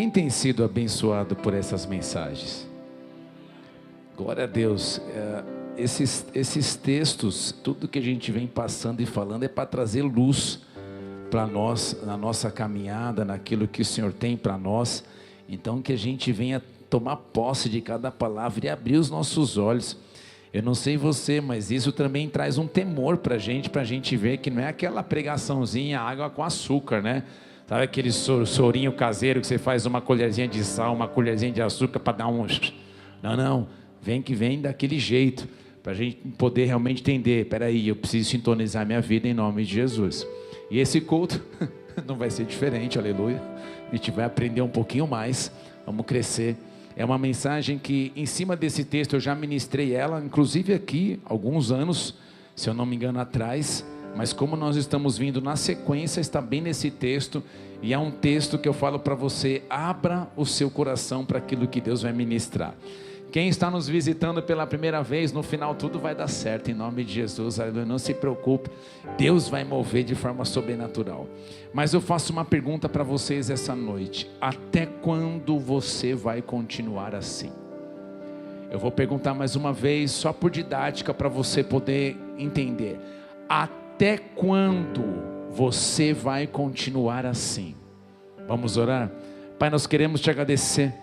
Quem tem sido abençoado por essas mensagens? Glória a Deus. Esses textos, tudo que a gente vem passando e falando é para trazer luz para nós, na nossa caminhada, naquilo que o Senhor tem para nós. Então que a gente venha tomar posse de cada palavra e abrir os nossos olhos. Eu não sei você, mas isso também traz um temor para a gente ver que não é aquela pregaçãozinha água com açúcar, né? Sabe aquele sorinho caseiro que você faz uma colherzinha de sal, uma colherzinha de açúcar para dar um... Não, vem daquele jeito, para a gente poder realmente entender, peraí, eu preciso sintonizar minha vida em nome de Jesus. E esse culto não vai ser diferente, aleluia. A gente vai aprender um pouquinho mais, vamos crescer. É uma mensagem que, em cima desse texto, eu já ministrei ela, inclusive aqui, alguns anos, se eu não me engano, atrás. Mas como nós estamos vindo na sequência, está bem nesse texto. E é um texto que eu falo para você, abra o seu coração para aquilo que Deus vai ministrar. Quem está nos visitando pela primeira vez, no final tudo vai dar certo, em nome de Jesus, aleluia. Não se preocupe, Deus vai mover de forma sobrenatural. Mas eu faço uma pergunta para vocês essa noite: até quando você vai continuar assim? Eu vou perguntar mais uma vez, só por didática, para você poder entender. Até quando você vai continuar assim? Vamos orar? Pai, nós queremos te agradecer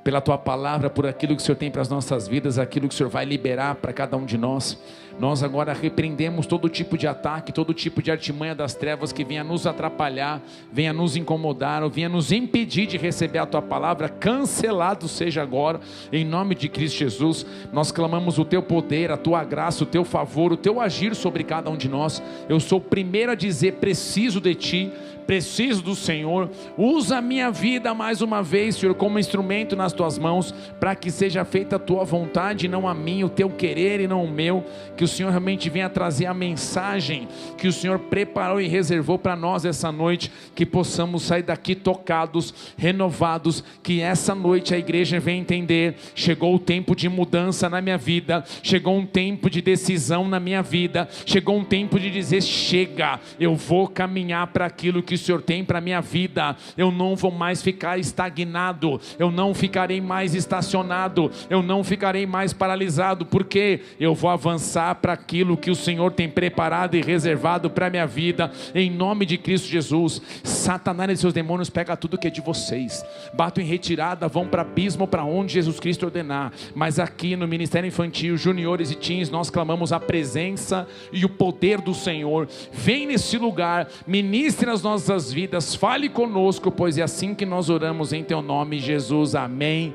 pela tua palavra, por aquilo que o Senhor tem para as nossas vidas, aquilo que o Senhor vai liberar para cada um de nós. Nós agora repreendemos todo tipo de ataque, todo tipo de artimanha das trevas que venha nos atrapalhar, venha nos incomodar, ou venha nos impedir de receber a tua palavra. Cancelado seja agora, em nome de Cristo Jesus. Nós clamamos o teu poder, a tua graça, o teu favor, o teu agir sobre cada um de nós. Eu sou o primeiro a dizer: preciso de ti, preciso do Senhor. Usa a minha vida mais uma vez, Senhor, como instrumento nas tuas mãos, para que seja feita a tua vontade e não a minha, o teu querer e não o meu. Que o Senhor realmente venha trazer a mensagem que o Senhor preparou e reservou para nós essa noite, que possamos sair daqui tocados, renovados, que essa noite a igreja venha entender: chegou o tempo de mudança na minha vida, chegou um tempo de decisão na minha vida, chegou um tempo de dizer: chega, eu vou caminhar para aquilo que o Senhor tem para a minha vida. Eu não vou mais ficar estagnado, eu não ficarei mais estacionado, eu não ficarei mais paralisado, porque eu vou avançar para aquilo que o Senhor tem preparado e reservado para a minha vida, em nome de Cristo Jesus. Satanás e seus demônios pegam tudo que é de vocês, batem em retirada, vão para abismo, para onde Jesus Cristo ordenar. Mas aqui no Ministério Infantil, Juniores e Teens, nós clamamos a presença e o poder do Senhor. Vem nesse lugar, ministre nas nossas vidas, fale conosco, pois é assim que nós oramos em teu nome, Jesus. Amém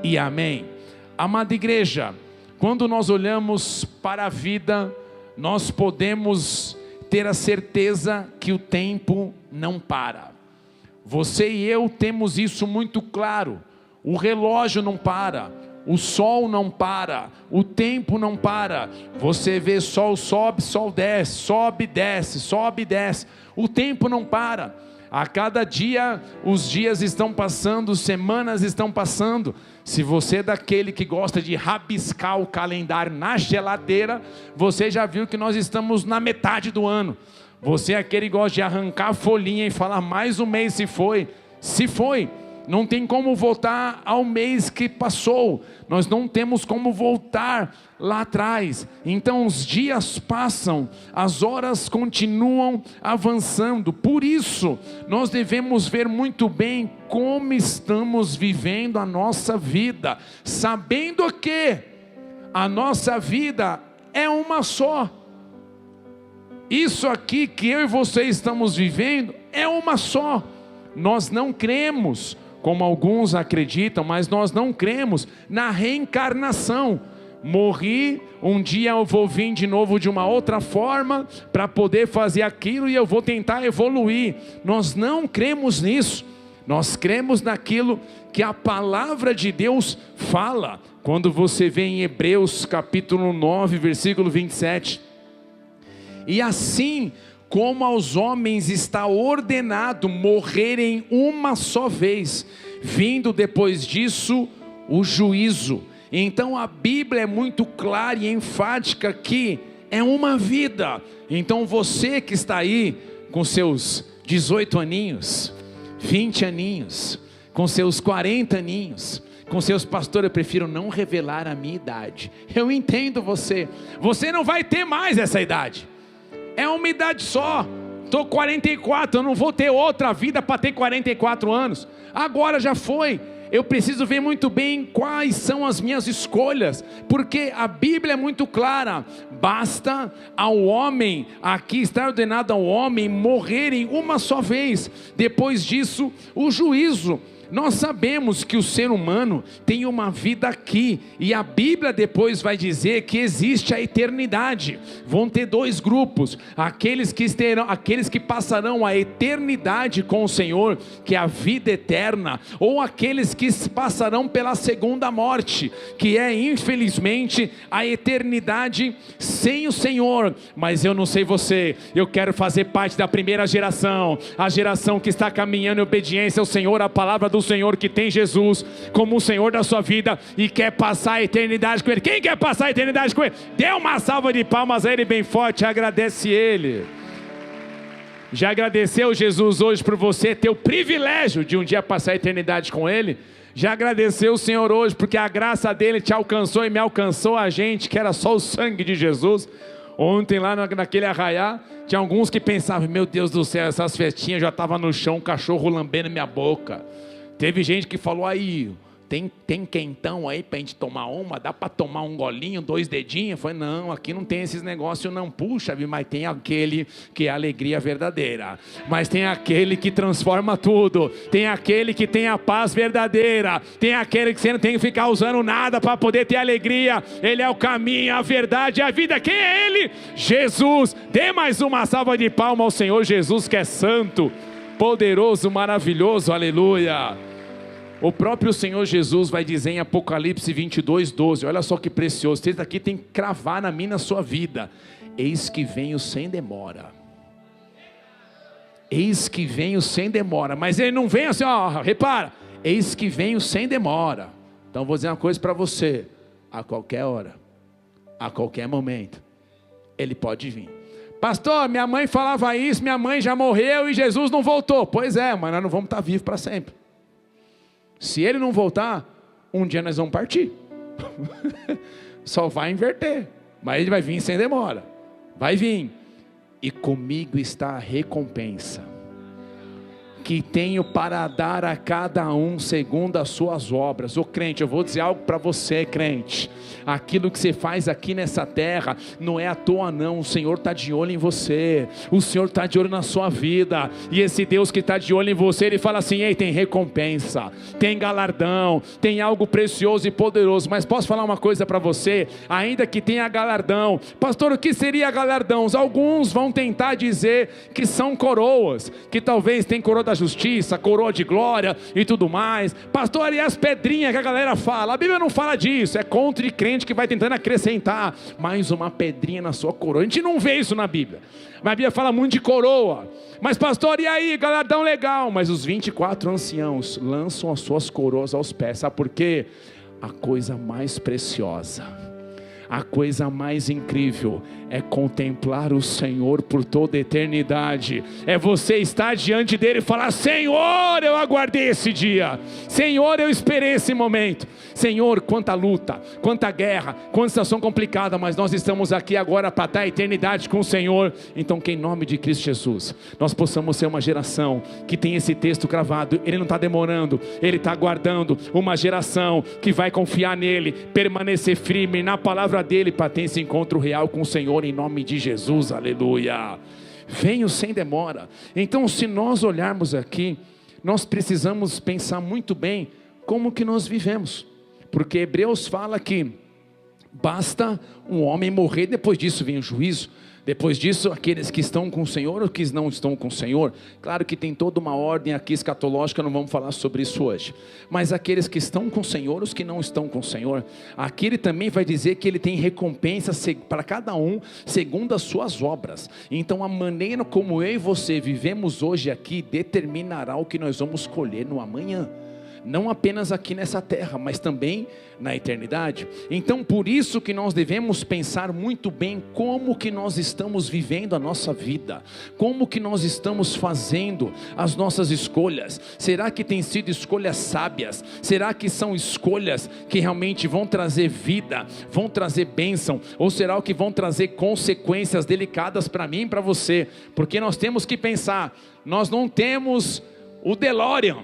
e amém. Amada igreja, quando nós olhamos para a vida, nós podemos ter a certeza que o tempo não para. Você e eu temos isso muito claro. O relógio não para, o sol não para, o tempo não para. Você vê sol sobe, sol desce, sobe, desce, sobe, desce. O tempo não para. A cada dia os dias estão passando, semanas estão passando. Se você é daquele que gosta de rabiscar o calendário na geladeira, você já viu que nós estamos na metade do ano. Você é aquele que gosta de arrancar a folhinha e falar: mais um mês se foi. Se foi. Não tem como voltar ao mês que passou. Nós não temos como voltar lá atrás. Então os dias passam, as horas continuam avançando. Por isso nós devemos ver muito bem como estamos vivendo a nossa vida, sabendo que a nossa vida é uma só. Isso aqui que eu e você estamos vivendo é uma só. Nós não cremos, como alguns acreditam, mas nós não cremos na reencarnação. Morri, um dia eu vou vir de novo de uma outra forma para poder fazer aquilo e eu vou tentar evoluir. Nós não cremos nisso. Nós cremos naquilo que a palavra de Deus fala. Quando você vê em Hebreus capítulo 9, versículo 27. E assim como aos homens está ordenado morrerem uma só vez, vindo depois disso o juízo. Então a Bíblia é muito clara e enfática que é uma vida. Então você que está aí com seus 18 aninhos, 20 aninhos, com seus 40 aninhos, com seus pastores, eu prefiro não revelar a minha idade. Eu entendo você não vai ter mais essa idade, é uma idade só. Estou 44, eu não vou ter outra vida para ter 44 anos, agora já foi. Eu preciso ver muito bem quais são as minhas escolhas, porque a Bíblia é muito clara: basta ao homem, aqui está ordenado ao homem morrer em uma só vez, depois disso o juízo. Nós sabemos que o ser humano tem uma vida aqui, e a Bíblia depois vai dizer que existe a eternidade. Vão ter dois grupos: aqueles que passarão a eternidade com o Senhor, que é a vida eterna, ou aqueles que passarão pela segunda morte, que é infelizmente a eternidade sem o Senhor. Mas eu não sei você, eu quero fazer parte da primeira geração, a geração que está caminhando em obediência ao Senhor, a palavra do Senhor, que tem Jesus como o Senhor da sua vida e quer passar a eternidade com Ele. Quem quer passar a eternidade com Ele? Dê uma salva de palmas a Ele bem forte, agradece Ele. Já agradeceu Jesus hoje por você ter o privilégio de um dia passar a eternidade com Ele? Já agradeceu o Senhor hoje porque a graça dEle te alcançou e me alcançou a gente, que era só o sangue de Jesus? Ontem lá naquele arraiá, tinha alguns que pensavam: meu Deus do céu, essas festinhas, já estava no chão, um cachorro lambendo minha boca. Teve gente que falou: aí, tem quentão aí pra gente tomar uma? Dá pra tomar um golinho, 2 dedinhos? Eu falei: não, aqui não tem esses negócios não. Puxa, mas tem aquele que é a alegria verdadeira, mas tem aquele que transforma tudo, tem aquele que tem a paz verdadeira, tem aquele que você não tem que ficar usando nada para poder ter alegria. Ele é o caminho, a verdade e a vida. Quem é Ele? Jesus. Dê mais uma salva de palmas ao Senhor Jesus, que é santo, poderoso, maravilhoso, aleluia. O próprio Senhor Jesus vai dizer em Apocalipse 22:12, olha só que precioso, esse aqui tem que cravar na minha, na sua vida: eis que venho sem demora. Eis que venho sem demora. Mas Ele não vem assim, ó, repara: eis que venho sem demora. Então vou dizer uma coisa para você: a qualquer hora, a qualquer momento, Ele pode vir. Pastor, minha mãe falava isso, minha mãe já morreu e Jesus não voltou. Pois é, mas nós não vamos estar vivos para sempre. Se Ele não voltar, um dia nós vamos partir. Só vai inverter, mas Ele vai vir sem demora. Vai vir. E comigo está a recompensa que tenho para dar a cada um segundo as suas obras. Ô crente, eu vou dizer algo para você, crente: aquilo que você faz aqui nessa terra não é à toa não. O Senhor está de olho em você, o Senhor está de olho na sua vida, e esse Deus que está de olho em você, Ele fala assim: ei, tem recompensa, tem galardão, tem algo precioso e poderoso. Mas posso falar uma coisa para você? Ainda que tenha galardão, pastor, o que seria galardão? Alguns vão tentar dizer que são coroas, que talvez tem coroa da justiça, coroa de glória e tudo mais. Pastor, e as pedrinhas que a galera fala? A Bíblia não fala disso, é contra de crente que vai tentando acrescentar mais uma pedrinha na sua coroa. A gente não vê isso na Bíblia, mas a Bíblia fala muito de coroa. Mas pastor, e aí, galardão legal? Mas os 24 anciãos lançam as suas coroas aos pés. Sabe por quê? A coisa mais preciosa, a coisa mais incrível é contemplar o Senhor por toda a eternidade. É você estar diante dele e falar: Senhor, eu aguardei esse dia, Senhor, eu esperei esse momento. Senhor, quanta luta, quanta guerra, quanta situação complicada, mas nós estamos aqui agora para estar a eternidade com o Senhor. Então que em nome de Cristo Jesus nós possamos ser uma geração que tem esse texto cravado. Ele não está demorando, Ele está aguardando uma geração que vai confiar nele, permanecer firme na palavra dele, para ter esse encontro real com o Senhor, em nome de Jesus, aleluia. Venho sem demora. Então, se nós olharmos aqui, nós precisamos pensar muito bem como que nós vivemos, porque Hebreus fala que basta um homem morrer, depois disso vem o juízo. Depois disso, aqueles que estão com o Senhor ou que não estão com o Senhor. Claro que tem toda uma ordem aqui escatológica, não vamos falar sobre isso hoje. Mas aqueles que estão com o Senhor, os que não estão com o Senhor, aqui ele também vai dizer que ele tem recompensa para cada um, segundo as suas obras. Então a maneira como eu e você vivemos hoje aqui, determinará o que nós vamos colher no amanhã. não apenas aqui nessa terra, mas também na eternidade. Então por isso que nós devemos pensar muito bem como que nós estamos vivendo a nossa vida, como que nós estamos fazendo as nossas escolhas. Será que tem sido escolhas sábias? Será que são escolhas que realmente vão trazer vida, vão trazer bênção, ou será que vão trazer consequências delicadas para mim e para você? Porque nós temos que pensar, nós não temos o DeLorean.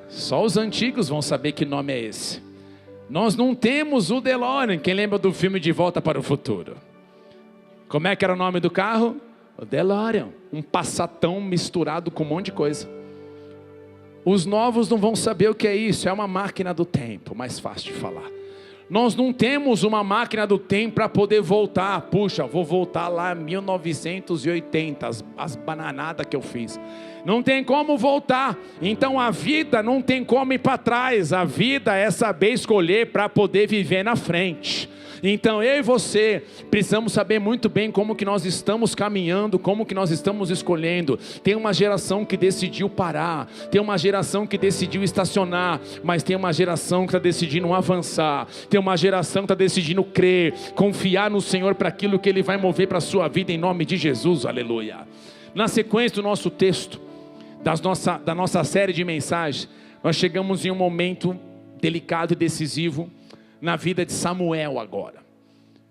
Só os antigos vão saber que nome é esse. Nós não temos o DeLorean. Quem lembra do filme De Volta para o Futuro? Como é que era o nome do carro? O DeLorean. Um Passatão misturado com um monte de coisa. Os novos não vão saber o que é isso. É uma máquina do tempo, mais fácil de falar. Nós não temos uma máquina do tempo para poder voltar. Puxa, vou voltar lá em 1980, as bananadas que eu fiz. Não tem como voltar. Então a vida não tem como ir para trás. A vida é saber escolher para poder viver na frente. Então eu e você precisamos saber muito bem como que nós estamos caminhando, como que nós estamos escolhendo. Tem uma geração que decidiu parar, tem uma geração que decidiu estacionar, mas tem uma geração que está decidindo avançar, tem uma geração que está decidindo crer, confiar no Senhor para aquilo que Ele vai mover para a sua vida em nome de Jesus, aleluia. Na sequência do nosso texto, da nossa série de mensagens, nós chegamos em um momento delicado e decisivo na vida de Samuel agora.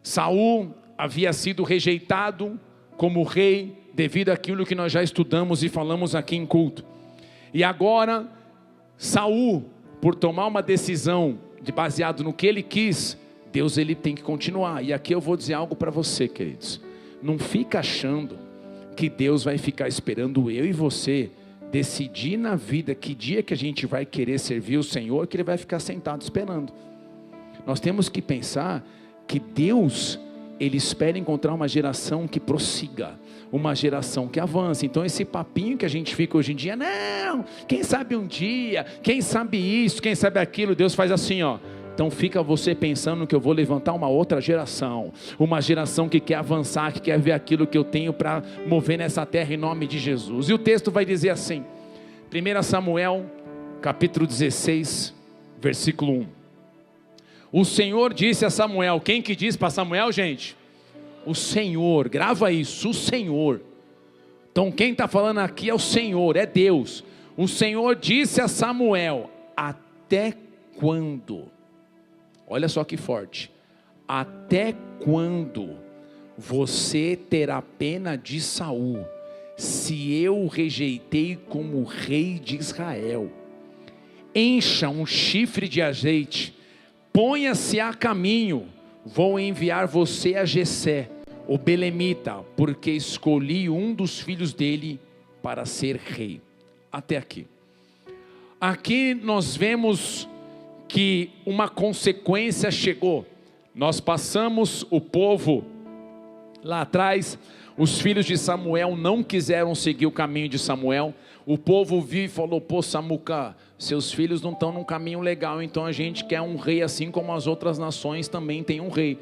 Saul havia sido rejeitado como rei devido àquilo que nós já estudamos e falamos aqui em culto. E agora Saul, por tomar uma decisão baseado no que ele quis, Deus ele tem que continuar. E aqui eu vou dizer algo para você, queridos. Não fica achando que Deus vai ficar esperando eu e você decidir na vida que dia que a gente vai querer servir o Senhor, que Ele vai ficar sentado esperando. Nós temos que pensar que Deus, Ele espera encontrar uma geração que prossiga, uma geração que avance. Então esse papinho que a gente fica hoje em dia, não, quem sabe um dia, quem sabe isso, quem sabe aquilo, Deus faz assim, ó. Então fica você pensando que eu vou levantar uma outra geração, uma geração que quer avançar, que quer ver aquilo que eu tenho para mover nessa terra em nome de Jesus. E o texto vai dizer assim, 1 Samuel capítulo 16, versículo 1. O Senhor disse a Samuel. Quem que diz para Samuel, gente? O Senhor, grava isso, o Senhor. Então quem está falando aqui é o Senhor, é Deus. O Senhor disse a Samuel, até quando? Olha só que forte. Até quando você terá pena de Saul, se eu o rejeitei como rei de Israel? Encha um chifre de azeite, ponha-se a caminho, vou enviar você a Jessé, o belemita, porque escolhi um dos filhos dele para ser rei. Até aqui. Aqui nós vemos que uma consequência chegou. Nós passamos, o povo lá atrás, os filhos de Samuel não quiseram seguir o caminho de Samuel. O povo viu e falou, pô Samuca, seus filhos não estão num caminho legal, então a gente quer um rei assim como as outras nações também têm um rei.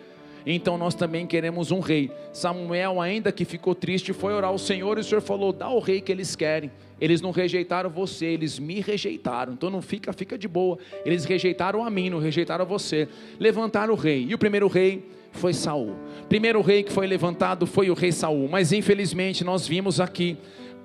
Então nós também queremos um rei. Samuel, ainda que ficou triste, foi orar ao Senhor e o Senhor falou, dá o rei que eles querem. Eles não rejeitaram você, eles me rejeitaram. Então não fica de boa. Eles rejeitaram a mim, não rejeitaram a você. Levantaram o rei. E o primeiro rei foi Saul. O primeiro rei que foi levantado foi o rei Saul. Mas infelizmente nós vimos aqui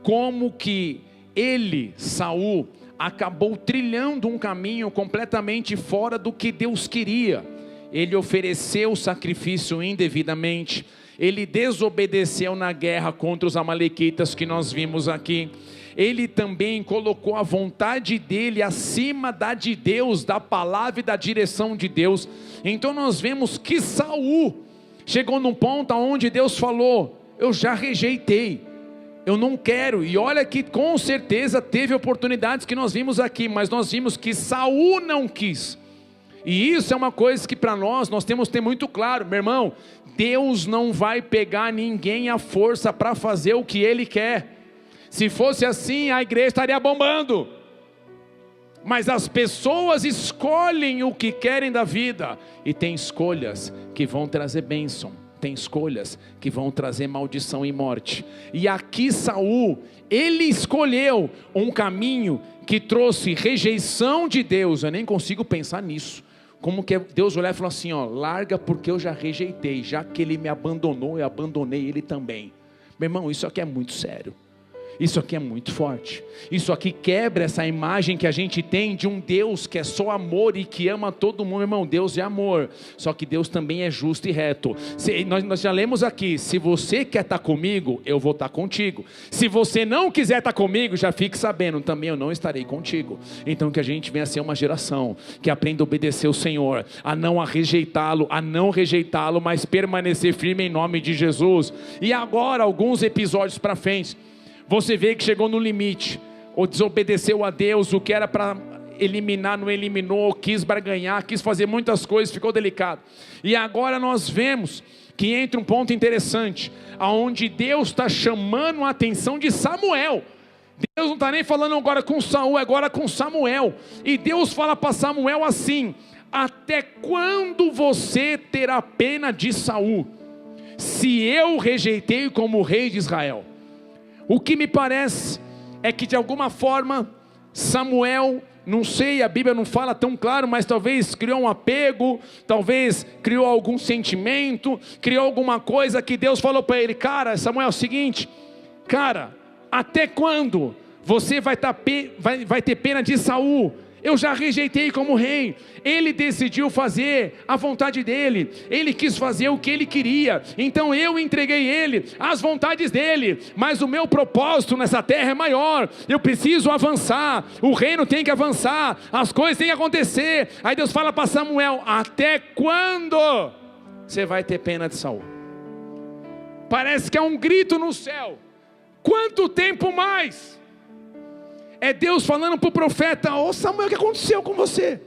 como que ele, Saul, acabou trilhando um caminho completamente fora do que Deus queria. Ele ofereceu o sacrifício indevidamente, ele desobedeceu na guerra contra os amalequitas que nós vimos aqui, ele também colocou a vontade dele acima da de Deus, da palavra e da direção de Deus. Então nós vemos que Saul chegou num ponto onde Deus falou, eu já rejeitei, eu não quero. E olha que com certeza teve oportunidades que nós vimos aqui, mas nós vimos que Saul não quis. E isso é uma coisa que para nós temos que ter muito claro, meu irmão, Deus não vai pegar ninguém à força para fazer o que Ele quer. Se fosse assim, a igreja estaria bombando. Mas as pessoas escolhem o que querem da vida, e tem escolhas que vão trazer bênção, tem escolhas que vão trazer maldição e morte. E aqui Saul, ele escolheu um caminho que trouxe rejeição de Deus. Eu nem consigo pensar nisso. Como que Deus olhar e falar assim, ó, larga porque eu já rejeitei, já que ele me abandonou, eu abandonei ele também. Meu irmão, isso aqui é muito sério. Isso aqui é muito forte. Isso aqui quebra essa imagem que a gente tem de um Deus que é só amor e que ama todo mundo. Irmão, Deus é amor, só que Deus também é justo e reto. Nós já lemos aqui, se você quer estar comigo, eu vou estar contigo. Se você não quiser estar comigo, já fique sabendo, também eu não estarei contigo. Então que a gente venha a ser uma geração que aprenda a obedecer o Senhor, a não rejeitá-lo, mas permanecer firme em nome de Jesus. E agora, alguns episódios para frente, você vê que chegou no limite, ou desobedeceu a Deus, o que era para eliminar não eliminou, quis barganhar, quis fazer muitas coisas, ficou delicado. E agora nós vemos que entra um ponto interessante, aonde Deus está chamando a atenção de Samuel. Deus não está nem falando agora com Saul, agora com Samuel. E Deus fala para Samuel assim: até quando você terá pena de Saul, se eu rejeitei como rei de Israel? O que me parece é que de alguma forma Samuel, não sei, a Bíblia não fala tão claro, mas talvez criou um apego, talvez criou algum sentimento, criou alguma coisa que Deus falou para ele: cara, Samuel, é o seguinte, cara, até quando você vai ter pena de Saul? Eu já rejeitei como rei. Ele decidiu fazer a vontade dele, ele quis fazer o que ele queria, então eu entreguei ele às vontades dele, mas o meu propósito nessa terra é maior, eu preciso avançar, o reino tem que avançar, as coisas têm que acontecer. Aí Deus fala para Samuel: até quando você vai ter pena de Saul? Parece que é um grito no céu, quanto tempo mais? É Deus falando para o profeta: ô Samuel, o que aconteceu com você?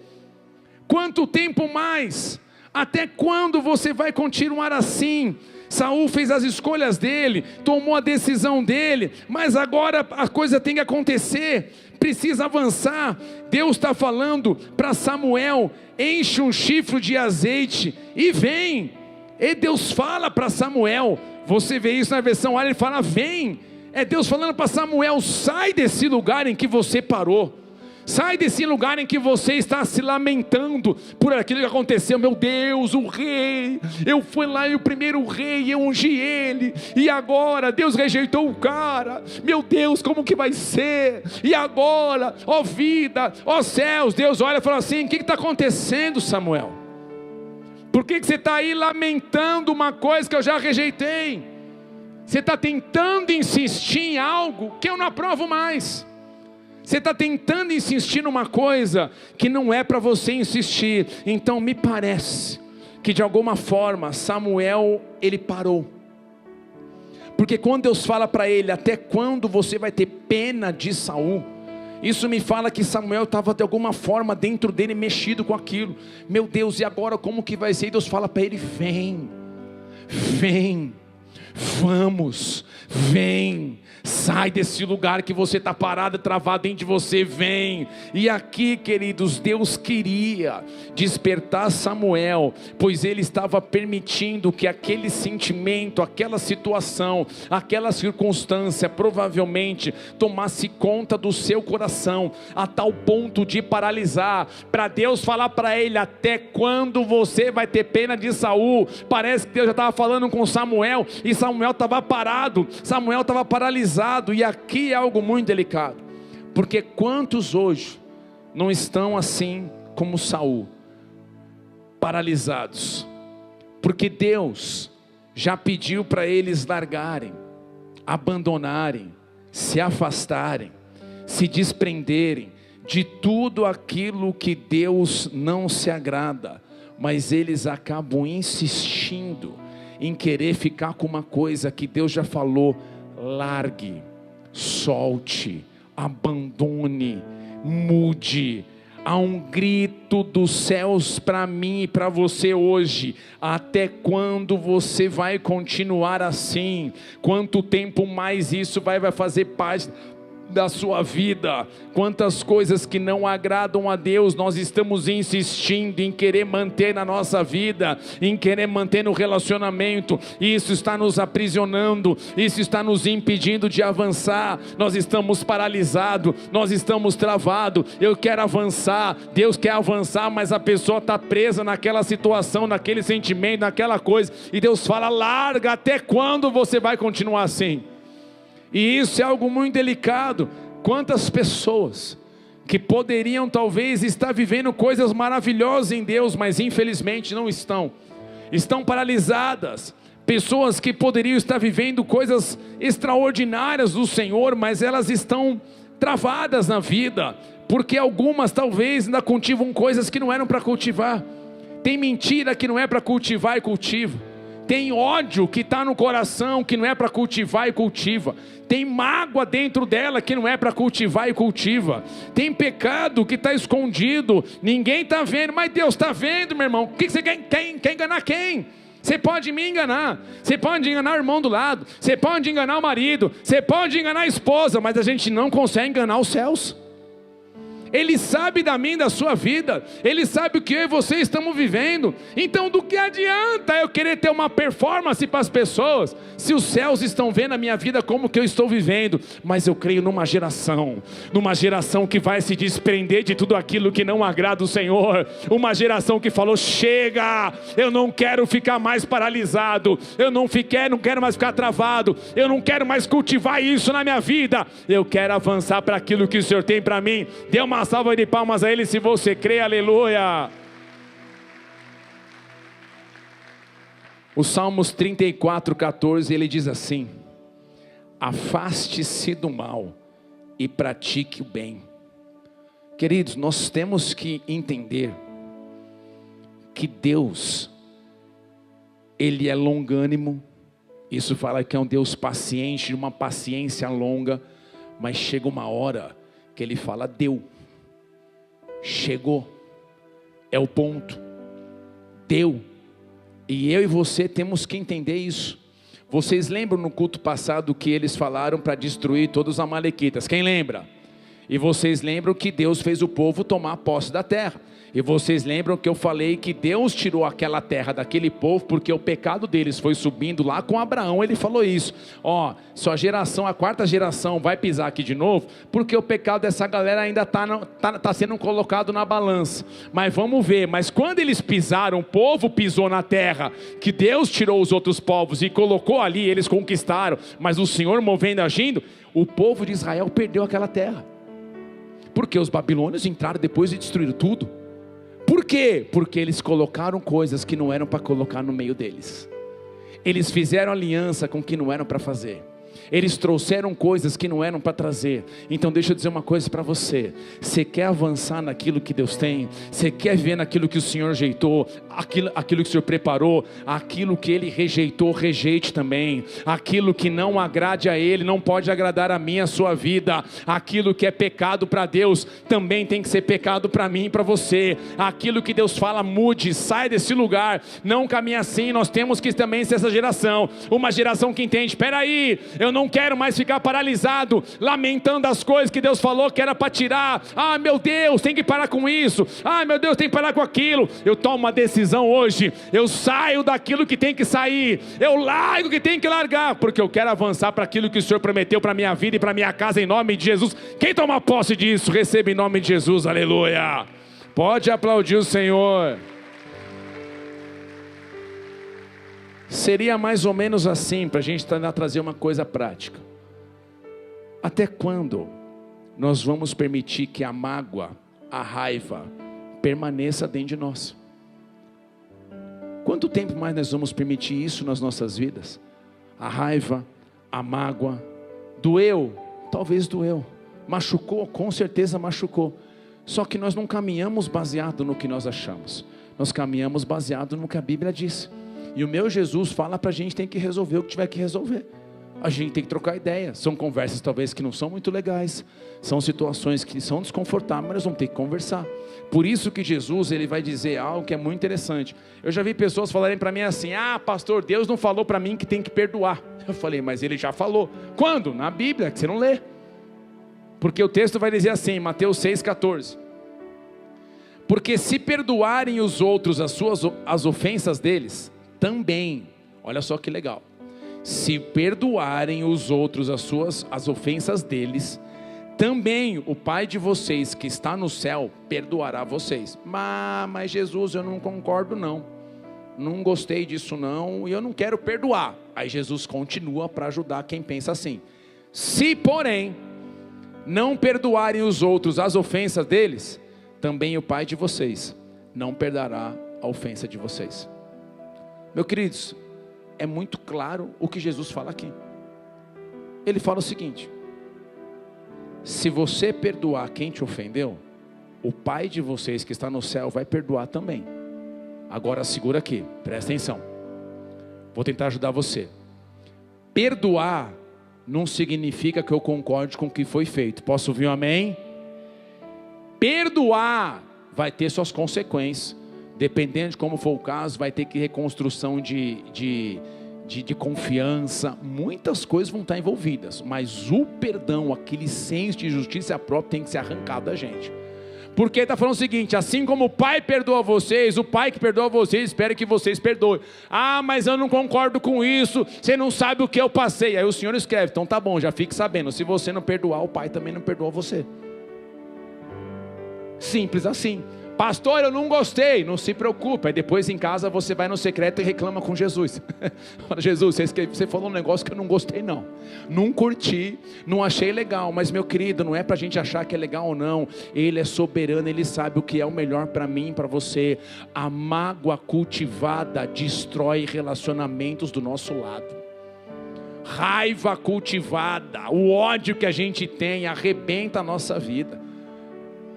Quanto tempo mais? Até quando você vai continuar assim? Saul fez as escolhas dele, tomou a decisão dele, mas agora a coisa tem que acontecer, precisa avançar. Deus está falando para Samuel: enche um chifre de azeite e vem. E Deus fala para Samuel, você vê isso na versão A, ele fala: vem. É Deus falando para Samuel: sai desse lugar em que você parou, sai desse lugar em que você está se lamentando por aquilo que aconteceu. Meu Deus, o rei, eu fui lá e o primeiro rei, eu ungi ele, e agora Deus rejeitou o cara, meu Deus, como que vai ser? E agora, ó vida, ó céus. Deus olha e fala assim: o que está acontecendo, Samuel? Por que você está aí lamentando uma coisa que eu já rejeitei? Você está tentando insistir em algo que eu não aprovo mais. Você está tentando insistir numa coisa que não é para você insistir. Então me parece que de alguma forma Samuel, ele parou. Porque quando Deus fala para ele: até quando você vai ter pena de Saul? Isso me fala que Samuel estava de alguma forma dentro dele mexido com aquilo. Meu Deus, e agora como que vai ser? E Deus fala para ele: vem, vem. Vamos, vem, sai desse lugar que você está parado, travado dentro de você, vem. E aqui, queridos, Deus queria despertar Samuel, pois ele estava permitindo que aquele sentimento, aquela situação, aquela circunstância provavelmente tomasse conta do seu coração, a tal ponto de paralisar, para Deus falar para ele: até quando você vai ter pena de Saul? Parece que Deus já estava falando com Samuel, e Samuel estava parado, Samuel estava paralisado. E aqui é algo muito delicado, porque quantos hoje não estão assim como Saul, paralisados, porque Deus já pediu para eles largarem, abandonarem, se afastarem, se desprenderem de tudo aquilo que Deus não se agrada, mas eles acabam insistindo em querer ficar com uma coisa que Deus já falou: largue, solte, abandone, mude. Há um grito dos céus para mim e para você hoje: até quando você vai continuar assim? Quanto tempo mais isso vai fazer parte da sua vida, quantas coisas que não agradam a Deus, nós estamos insistindo em querer manter na nossa vida, em querer manter no relacionamento, e isso está nos aprisionando, isso está nos impedindo de avançar, nós estamos paralisados, nós estamos travados. Eu quero avançar, Deus quer avançar, mas a pessoa está presa naquela situação, naquele sentimento, naquela coisa, e Deus fala: larga, até quando você vai continuar assim? E isso é algo muito delicado. Quantas pessoas que poderiam talvez estar vivendo coisas maravilhosas em Deus, mas infelizmente não estão paralisadas. Pessoas que poderiam estar vivendo coisas extraordinárias do Senhor, mas elas estão travadas na vida, porque algumas talvez ainda cultivam coisas que não eram para cultivar. Tem mentira que não é para cultivar e cultiva. Tem ódio que está no coração, que não é para cultivar e cultiva. Tem mágoa dentro dela que não é para cultivar e cultiva. Tem pecado que está escondido, ninguém está vendo, mas Deus está vendo, meu irmão. O que você quer enganar quem? Você pode me enganar, você pode enganar o irmão do lado, você pode enganar o marido, você pode enganar a esposa, mas a gente não consegue enganar os céus. Ele sabe da minha e da sua vida, Ele sabe o que eu e você estamos vivendo. Então do que adianta eu querer ter uma performance para as pessoas, se os céus estão vendo a minha vida como que eu estou vivendo? Mas eu creio numa geração que vai se desprender de tudo aquilo que não agrada o Senhor, uma geração que falou: chega, eu não quero ficar mais paralisado, eu não quero mais ficar travado, eu não quero mais cultivar isso na minha vida, eu quero avançar para aquilo que o Senhor tem para mim. Dê uma salva de palmas a Ele se você crê, aleluia. O Salmos 34:14, ele diz assim: afaste-se do mal e pratique o bem. Queridos, nós temos que entender que Deus, Ele é longânimo. Isso fala que é um Deus paciente, de uma paciência longa, mas chega uma hora que Ele fala: deu, chegou, é o ponto, deu. E eu e você temos que entender isso. Vocês lembram no culto passado que eles falaram para destruir todos os amalequitas? Quem lembra? E vocês lembram que Deus fez o povo tomar posse da terra. E vocês lembram que eu falei que Deus tirou aquela terra daquele povo porque o pecado deles foi subindo lá com Abraão. Ele falou isso: ó, sua geração, a quarta geração vai pisar aqui de novo, porque o pecado dessa galera ainda está sendo colocado na balança. Mas vamos ver, mas quando eles pisaram, o povo pisou na terra que Deus tirou os outros povos e colocou ali, eles conquistaram, mas o Senhor movendo, agindo, o povo de Israel perdeu aquela terra, porque os babilônios entraram depois e destruíram tudo. Por quê? Porque eles colocaram coisas que não eram para colocar no meio deles. Eles fizeram aliança com o que não eram para fazer. Eles trouxeram coisas que não eram para trazer. Então deixa eu dizer uma coisa para você: você quer avançar naquilo que Deus tem? Você quer ver naquilo que o Senhor ajeitou, aquilo que o Senhor preparou? Aquilo que Ele rejeitou, rejeite também. Aquilo que não agrade a Ele não pode agradar a mim, a sua vida. Aquilo que é pecado para Deus também tem que ser pecado para mim e para você. Aquilo que Deus fala: mude, sai desse lugar, não caminhe assim. Nós temos que também ser essa geração, uma geração que entende: espera aí, eu não quero mais ficar paralisado, lamentando as coisas que Deus falou que era para tirar. Ah, meu Deus, tem que parar com isso. Ah, meu Deus, tem que parar com aquilo. Eu tomo uma decisão hoje. Eu saio daquilo que tem que sair. Eu largo o que tem que largar, porque eu quero avançar para aquilo que o Senhor prometeu para minha vida e para minha casa, em nome de Jesus. Quem toma posse disso, receba em nome de Jesus, aleluia. Pode aplaudir o Senhor. Seria mais ou menos assim, para a gente tentar trazer uma coisa prática. Até quando nós vamos permitir que a mágoa, a raiva, permaneça dentro de nós? Quanto tempo mais nós vamos permitir isso nas nossas vidas? A raiva, a mágoa, doeu, talvez doeu, machucou, com certeza machucou. Só que nós não caminhamos baseado no que nós achamos, nós caminhamos baseado no que a Bíblia diz. E o meu Jesus fala para a gente: tem que resolver o que tiver que resolver. A gente tem que trocar ideia. São conversas talvez que não são muito legais, são situações que são desconfortáveis, mas nós vamos ter que conversar. Por isso que Jesus, ele vai dizer algo que é muito interessante. Eu já vi pessoas falarem para mim assim: ah, pastor, Deus não falou para mim que tem que perdoar. Eu falei: mas Ele já falou. Quando? Na Bíblia, que você não lê. Porque o texto vai dizer assim, Mateus 6,14. Porque se perdoarem os outros as ofensas deles, também, olha só que legal, se perdoarem os outros as ofensas deles, também o Pai de vocês que está no céu perdoará vocês. Mas Jesus, eu não concordo não gostei disso não, e eu não quero perdoar. Aí Jesus continua para ajudar quem pensa assim. Se porém não perdoarem os outros as ofensas deles, também o Pai de vocês não perdoará a ofensa de vocês. Meus queridos, é muito claro o que Jesus fala aqui. Ele fala o seguinte: se você perdoar quem te ofendeu, o Pai de vocês que está no céu vai perdoar também. Agora segura aqui, presta atenção. Vou tentar ajudar você. Perdoar não significa que eu concorde com o que foi feito. Posso ouvir um amém? Perdoar vai ter suas consequências. Dependendo de como for o caso, vai ter que reconstrução de confiança. Muitas coisas vão estar envolvidas. Mas o perdão, aquele senso de justiça própria, tem que ser arrancado da gente. Porque ele está falando o seguinte: assim como o Pai perdoa vocês, o Pai que perdoa vocês espera que vocês perdoem. Mas eu não concordo com isso, você não sabe o que eu passei. Aí o Senhor escreve: então tá bom, já fique sabendo, se você não perdoar, o Pai também não perdoa você. Simples assim. Pastor, eu não gostei, não se preocupe. Aí depois em casa você vai no secreto e reclama com Jesus. Fala: Jesus, você falou um negócio que eu não gostei não curti, não achei legal. Mas meu querido, não é para a gente achar que é legal ou não. Ele é soberano, Ele sabe o que é o melhor para mim e para você. A mágoa cultivada destrói relacionamentos do nosso lado. Raiva cultivada, o ódio que a gente tem arrebenta a nossa vida.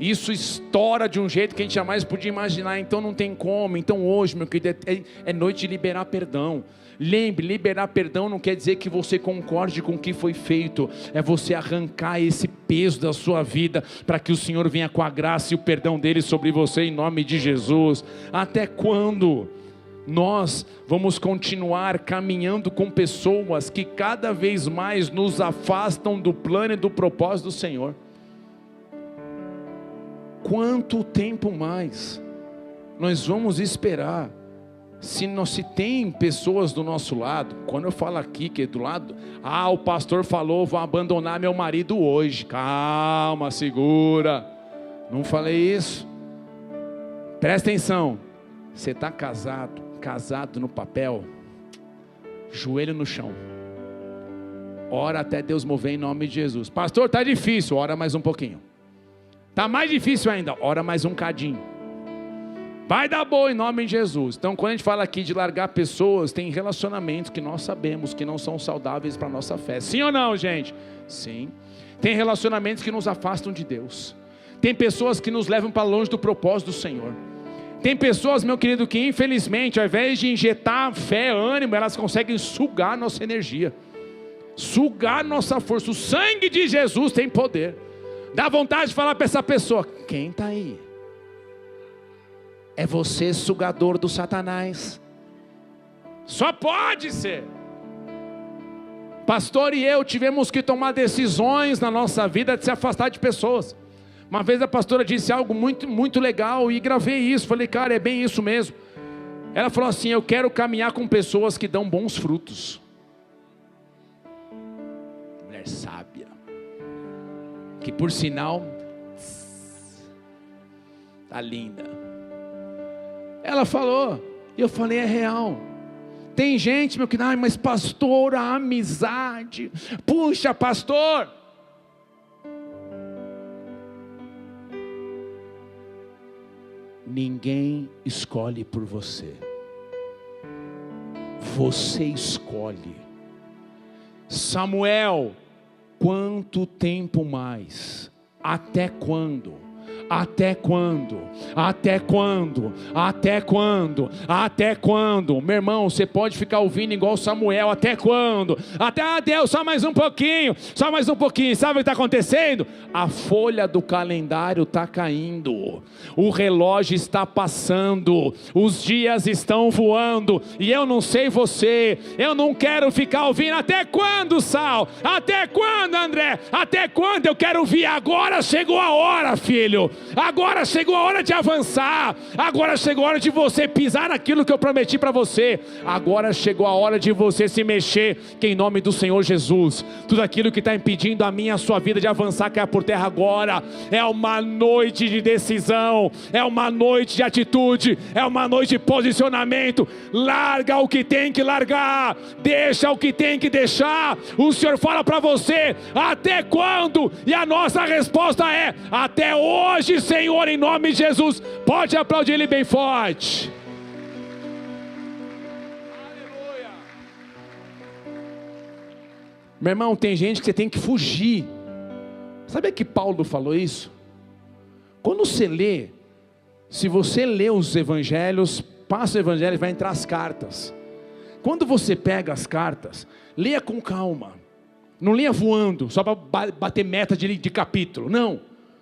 Isso estoura de um jeito que a gente jamais podia imaginar. Então não tem como. Então hoje, meu querido, é noite de liberar perdão. Lembre, liberar perdão não quer dizer que você concorde com o que foi feito. É você arrancar esse peso da sua vida, para que o Senhor venha com a graça e o perdão dele sobre você, em nome de Jesus. Até quando nós vamos continuar caminhando com pessoas que cada vez mais nos afastam do plano e do propósito do Senhor? Quanto tempo mais nós vamos esperar? Se tem pessoas do nosso lado, quando eu falo aqui que é do lado, o pastor falou, vou abandonar meu marido hoje. Calma, segura, não falei isso. Presta atenção, você está casado no papel, joelho no chão, ora até Deus mover em nome de Jesus. Pastor, está difícil, ora mais um pouquinho. Está mais difícil ainda, ora mais um cadinho. Vai dar boa em nome de Jesus. Então quando a gente fala aqui de largar pessoas, tem relacionamentos que nós sabemos que não são saudáveis para a nossa fé. Sim ou não, gente? Sim. Tem relacionamentos que nos afastam de Deus. Tem pessoas que nos levam para longe do propósito do Senhor. Tem pessoas, meu querido, que infelizmente, ao invés de injetar fé, ânimo, elas conseguem sugar nossa energia, sugar nossa força. O sangue de Jesus tem poder. Dá vontade de falar para essa pessoa: quem está aí? É você, sugador do Satanás. Só pode ser. Pastor e eu tivemos que tomar decisões na nossa vida de se afastar de pessoas. Uma vez a pastora disse algo muito, muito legal e gravei isso. Falei: cara, é bem isso mesmo. Ela falou assim: eu quero caminhar com pessoas que dão bons frutos. Mulher sábia, que por sinal tá linda. Ela falou, e eu falei: é real. Tem gente, meu querido, mas pastor, a amizade, puxa pastor, ninguém escolhe por você, você escolhe. Samuel, quanto tempo mais? Até quando? Até quando? Até quando? Até quando? Até quando? Meu irmão, você pode ficar ouvindo igual Samuel. Até quando? Até, Deus, só mais um pouquinho. Só mais um pouquinho. Sabe o que está acontecendo? A folha do calendário está caindo. O relógio está passando. Os dias estão voando. E eu não sei você. Eu não quero ficar ouvindo. Até quando, Sal? Até quando, André? Até quando? Eu quero ouvir. Agora chegou a hora, filho. Agora chegou a hora de avançar. Agora chegou a hora de você pisar naquilo que eu prometi para você. Agora chegou a hora de você se mexer, que em nome do Senhor Jesus, tudo aquilo que está impedindo a minha e a sua vida de avançar caia por terra agora. É uma noite de decisão, é uma noite de atitude, é uma noite de posicionamento. Larga o que tem que largar, deixa o que tem que deixar. O Senhor fala para você: até quando? E a nossa resposta é: até hoje, Senhor, em nome de Jesus. Pode aplaudir Ele bem forte. Aleluia. Meu irmão, tem gente que você tem que fugir. Sabe que Paulo falou isso? Quando você lê, se você lê os evangelhos, passa o evangelho e vai entrar as cartas. Quando você pega as cartas, leia com calma. Não leia voando, só para bater meta de capítulo. Não,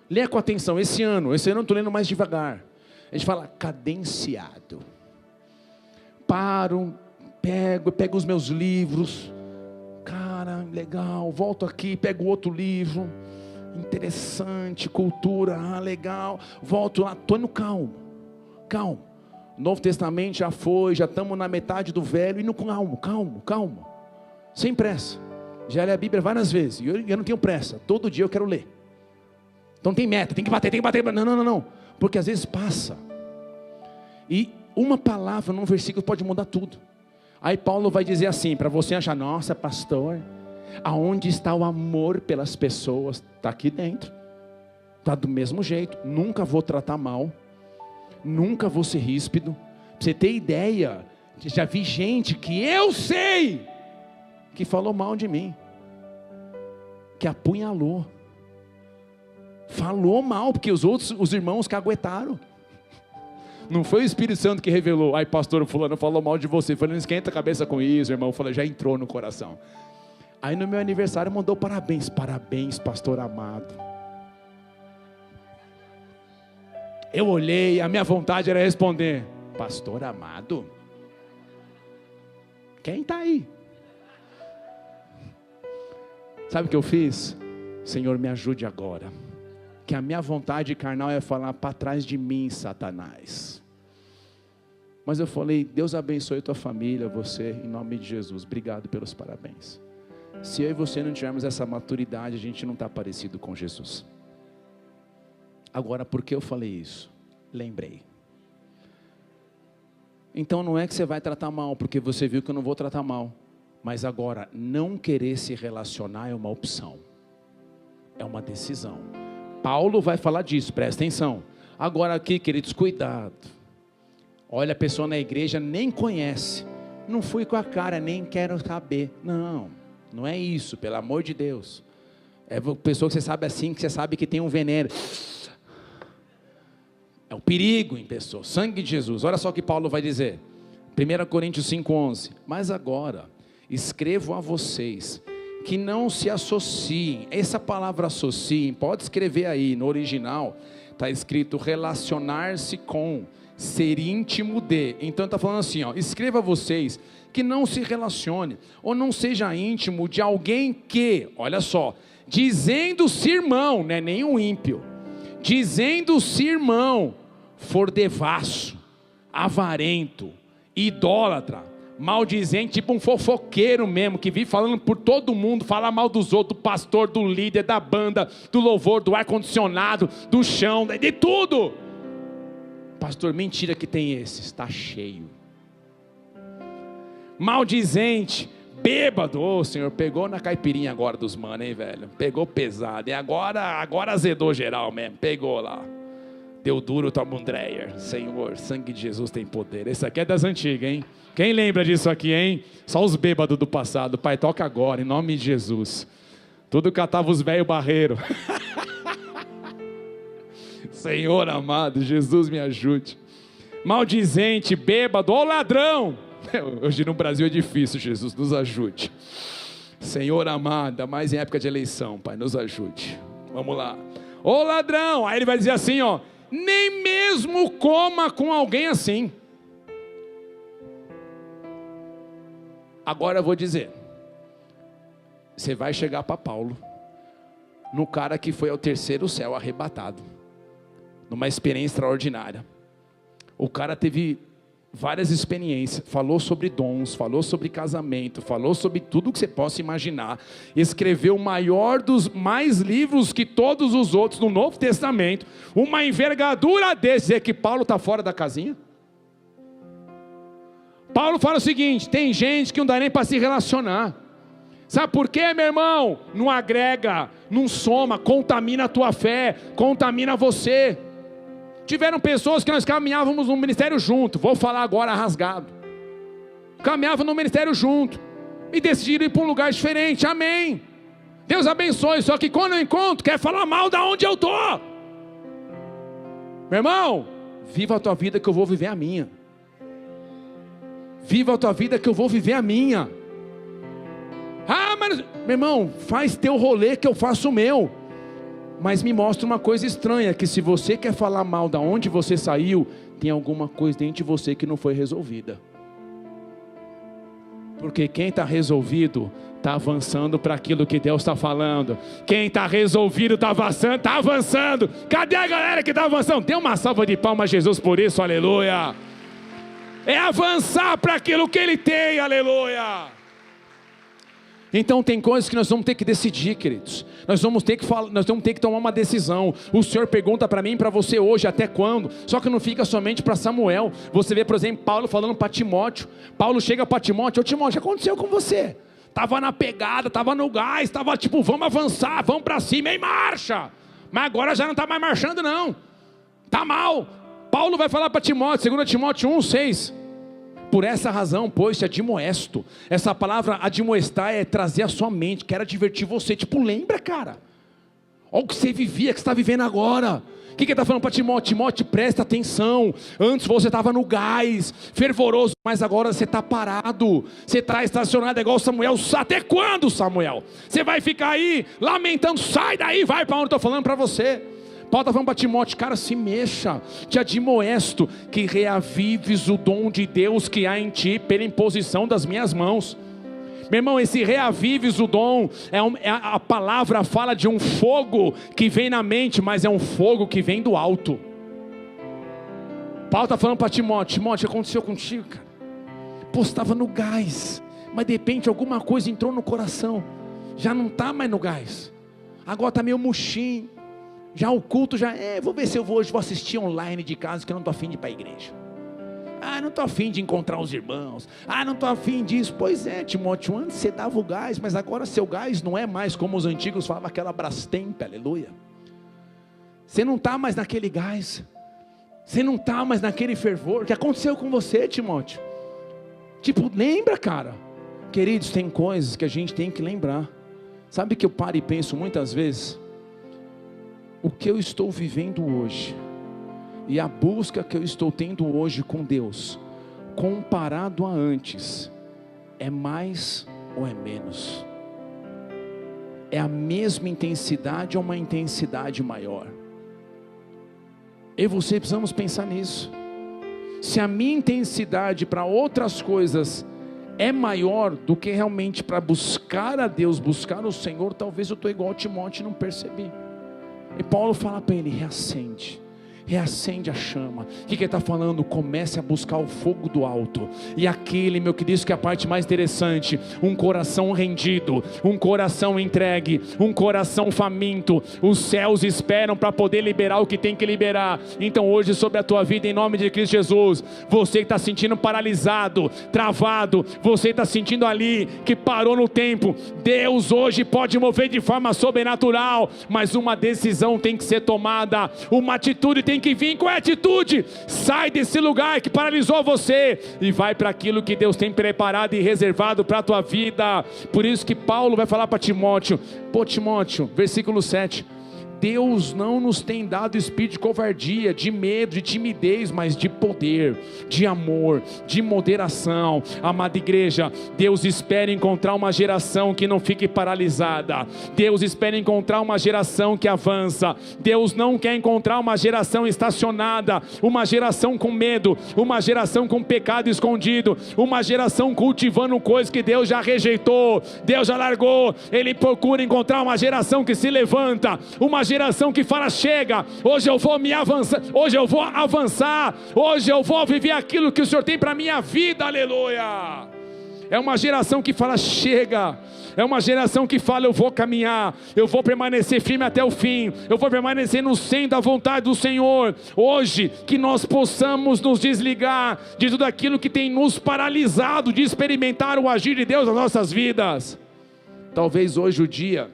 leia com atenção. Esse ano eu estou lendo mais devagar. A gente fala cadenciado. Paro, pego os meus livros. Cara, legal, volto aqui, pego outro livro. Interessante, cultura, legal. Volto lá, estou indo calmo. Novo Testamento já foi, já estamos na metade do Velho. Indo calmo. Sem pressa. Já li a Bíblia várias vezes. E eu não tenho pressa. Todo dia eu quero ler. Então tem meta, tem que bater. Não. Porque às vezes passa. E uma palavra num versículo pode mudar tudo. Aí Paulo vai dizer assim, para você achar: nossa, pastor, aonde está o amor pelas pessoas? Está aqui dentro. Está do mesmo jeito. Nunca vou tratar mal. Nunca vou ser ríspido. Pra você ter ideia, já vi gente que eu sei que falou mal de mim, que apunhalou, falou mal, porque os irmãos caguetaram. Não foi o Espírito Santo que revelou: ai, pastor, fulano falou mal de você. Eu falei: não esquenta a cabeça com isso, irmão. Eu falei: já entrou no coração. Aí no meu aniversário mandou parabéns, pastor amado. Eu olhei, a minha vontade era responder: pastor amado? Quem está aí? Sabe o que eu fiz? Senhor, me ajude agora, que a minha vontade carnal é falar: para trás de mim, Satanás. Mas eu falei: Deus abençoe a tua família, você, em nome de Jesus. Obrigado pelos parabéns. Se eu e você não tivermos essa maturidade, a gente não está parecido com Jesus. Agora, por que eu falei isso? Lembrei. Então não é que você vai tratar mal, porque você viu que eu não vou tratar mal. Mas agora, não querer se relacionar é uma opção. É uma decisão. Paulo vai falar disso, presta atenção. Agora aqui, queridos, cuidado. Olha, a pessoa na igreja nem conhece. Não fui com a cara, nem quero saber. Não é isso, pelo amor de Deus. É pessoa que você sabe assim, que você sabe que tem um veneno. É o perigo em pessoa, sangue de Jesus. Olha só o que Paulo vai dizer. 1 Coríntios 5,11. Mas agora, escrevo a vocês que não se associem. Essa palavra associem, pode escrever aí, no original, está escrito relacionar-se com, ser íntimo de. Então está falando assim, escreva a vocês que não se relacione, ou não seja íntimo de alguém que, olha só, dizendo-se irmão, não é nenhum ímpio, dizendo-se irmão, for devasso, avarento, idólatra, maldizente, tipo um fofoqueiro mesmo, que vive falando por todo mundo, fala mal dos outros, do pastor, do líder, da banda, do louvor, do ar-condicionado, do chão, de tudo. Pastor, mentira que tem esse, está cheio. Maldizente, bêbado, Senhor, pegou na caipirinha agora dos manos, hein, velho, pegou pesado, e agora azedou geral mesmo, pegou lá, deu duro, toma um Dreyer. Senhor, sangue de Jesus tem poder. Esse aqui é das antigas, hein? Quem lembra disso aqui, hein? Só os bêbados do passado. Pai, toca agora, em nome de Jesus. Tudo catava os velhos barreiros. Senhor amado, Jesus me ajude. Maldizente, bêbado, ou ladrão. Hoje no Brasil é difícil, Jesus, nos ajude. Senhor amado, mais em época de eleição, Pai, nos ajude. Vamos lá. Ô ladrão, aí ele vai dizer assim, ó, nem mesmo coma com alguém assim. Agora eu vou dizer, você vai chegar para Paulo, no cara que foi ao terceiro céu arrebatado, numa experiência extraordinária. O cara teve várias experiências, falou sobre dons, falou sobre casamento, falou sobre tudo que você possa imaginar, escreveu o maior dos mais livros que todos os outros no Novo Testamento, uma envergadura desse, dizer que Paulo está fora da casinha. Paulo fala o seguinte, tem gente que não dá nem para se relacionar. Sabe por quê, meu irmão? Não agrega, não soma, contamina a tua fé, contamina você. Tiveram pessoas que nós caminhávamos no ministério junto, vou falar agora rasgado. Caminhavam no ministério junto e decidiram ir para um lugar diferente, amém. Deus abençoe, só que quando eu encontro, quer falar mal da onde eu estou. Meu irmão, viva a tua vida que eu vou viver a minha. Viva a tua vida que eu vou viver a minha. Ah, mas, meu irmão, faz teu rolê que eu faço o meu. Mas me mostra uma coisa estranha, que se você quer falar mal da onde você saiu, tem alguma coisa dentro de você que não foi resolvida. Porque quem está resolvido, está avançando para aquilo que Deus está falando. Quem está resolvido, está avançando, está avançando. Cadê a galera que está avançando? Dê uma salva de palmas a Jesus por isso, aleluia. É avançar para aquilo que Ele tem, aleluia. Então tem coisas que nós vamos ter que decidir, queridos. Nós vamos ter que tomar uma decisão. O Senhor pergunta para mim e para você hoje, até quando? Só que não fica somente para Samuel. Você vê, por exemplo, Paulo falando para Timóteo. Paulo chega para Timóteo, ô Timóteo, o que aconteceu com você? Estava na pegada, estava no gás, estava tipo, vamos avançar, vamos para cima, em marcha. Mas agora já não está mais marchando não. Está mal. Paulo vai falar para Timóteo, 2 Timóteo 1:6. Por essa razão, pois, te admoesto. Essa palavra admoestar é trazer a sua mente, quero advertir você. Tipo, lembra, cara. Olha o que você vivia, que você está vivendo agora. O que ele está falando para Timóteo? Timóteo, presta atenção. Antes você estava no gás, fervoroso, mas agora você está parado. Você está estacionado igual Samuel. Até quando, Samuel? Você vai ficar aí lamentando? Sai daí, vai para onde eu estou falando para você. Paulo está falando para Timóteo, cara, se mexa, te admoesto, que reavives o dom de Deus que há em ti, pela imposição das minhas mãos. Meu irmão, esse reavives o dom, a palavra fala de um fogo que vem na mente, mas é um fogo que vem do alto. Paulo está falando para Timóteo, Timóteo, o que aconteceu contigo, cara? Pô, você estava no gás, mas de repente alguma coisa entrou no coração, já não está mais no gás, agora está meio murchinho. Já o culto, vou ver se eu vou assistir online de casa, que eu não estou afim de ir para a igreja. Não estou afim de encontrar os irmãos. Não estou afim disso. Pois é, Timóteo, antes você dava o gás, mas agora seu gás não é mais como os antigos falavam, aquela Brastemp, aleluia. Você não está mais naquele gás. Você não está mais naquele fervor. O que aconteceu com você, Timóteo? Tipo, lembra, cara. Queridos, tem coisas que a gente tem que lembrar. Sabe que eu paro e penso muitas vezes? O que eu estou vivendo hoje e a busca que eu estou tendo hoje com Deus, comparado a antes, é mais ou é menos? É a mesma intensidade ou uma intensidade maior? Eu e você precisamos pensar nisso. Se a minha intensidade para outras coisas é maior do que realmente para buscar a Deus, buscar o Senhor, talvez eu estou igual Timóteo e não percebi. E Paulo fala para ele, reacende a chama. O que ele está falando? Comece a buscar o fogo do alto. E aquele, meu querido, que é a parte mais interessante, um coração rendido, um coração entregue, um coração faminto. Os céus esperam para poder liberar o que tem que liberar. Então hoje sobre a tua vida, em nome de Cristo Jesus, você que está sentindo paralisado, travado, você está sentindo ali que parou no tempo, Deus hoje pode mover de forma sobrenatural, mas uma decisão tem que ser tomada, uma atitude tem que vir. Qual é a atitude? Sai desse lugar que paralisou você e vai para aquilo que Deus tem preparado e reservado para a tua vida. Por isso que Paulo vai falar para Timóteo, Timóteo, versículo 7, Deus não nos tem dado espírito de covardia, de medo, de timidez, mas de poder, de amor, de moderação. Amada igreja, Deus espera encontrar uma geração que não fique paralisada. Deus espera encontrar uma geração que avança. Deus não quer encontrar uma geração estacionada, uma geração com medo, uma geração com pecado escondido, uma geração cultivando coisas que Deus já rejeitou, Deus já largou. Ele procura encontrar uma geração que se levanta, uma geração que fala: chega, hoje eu vou me avançar, hoje eu vou avançar, hoje eu vou viver aquilo que o Senhor tem para a minha vida, aleluia. É uma geração que fala: chega. É uma geração que fala: eu vou caminhar, eu vou permanecer firme até o fim, eu vou permanecer no centro da vontade do Senhor. Hoje, que nós possamos nos desligar de tudo aquilo que tem nos paralisado de experimentar o agir de Deus nas nossas vidas. Talvez hoje o dia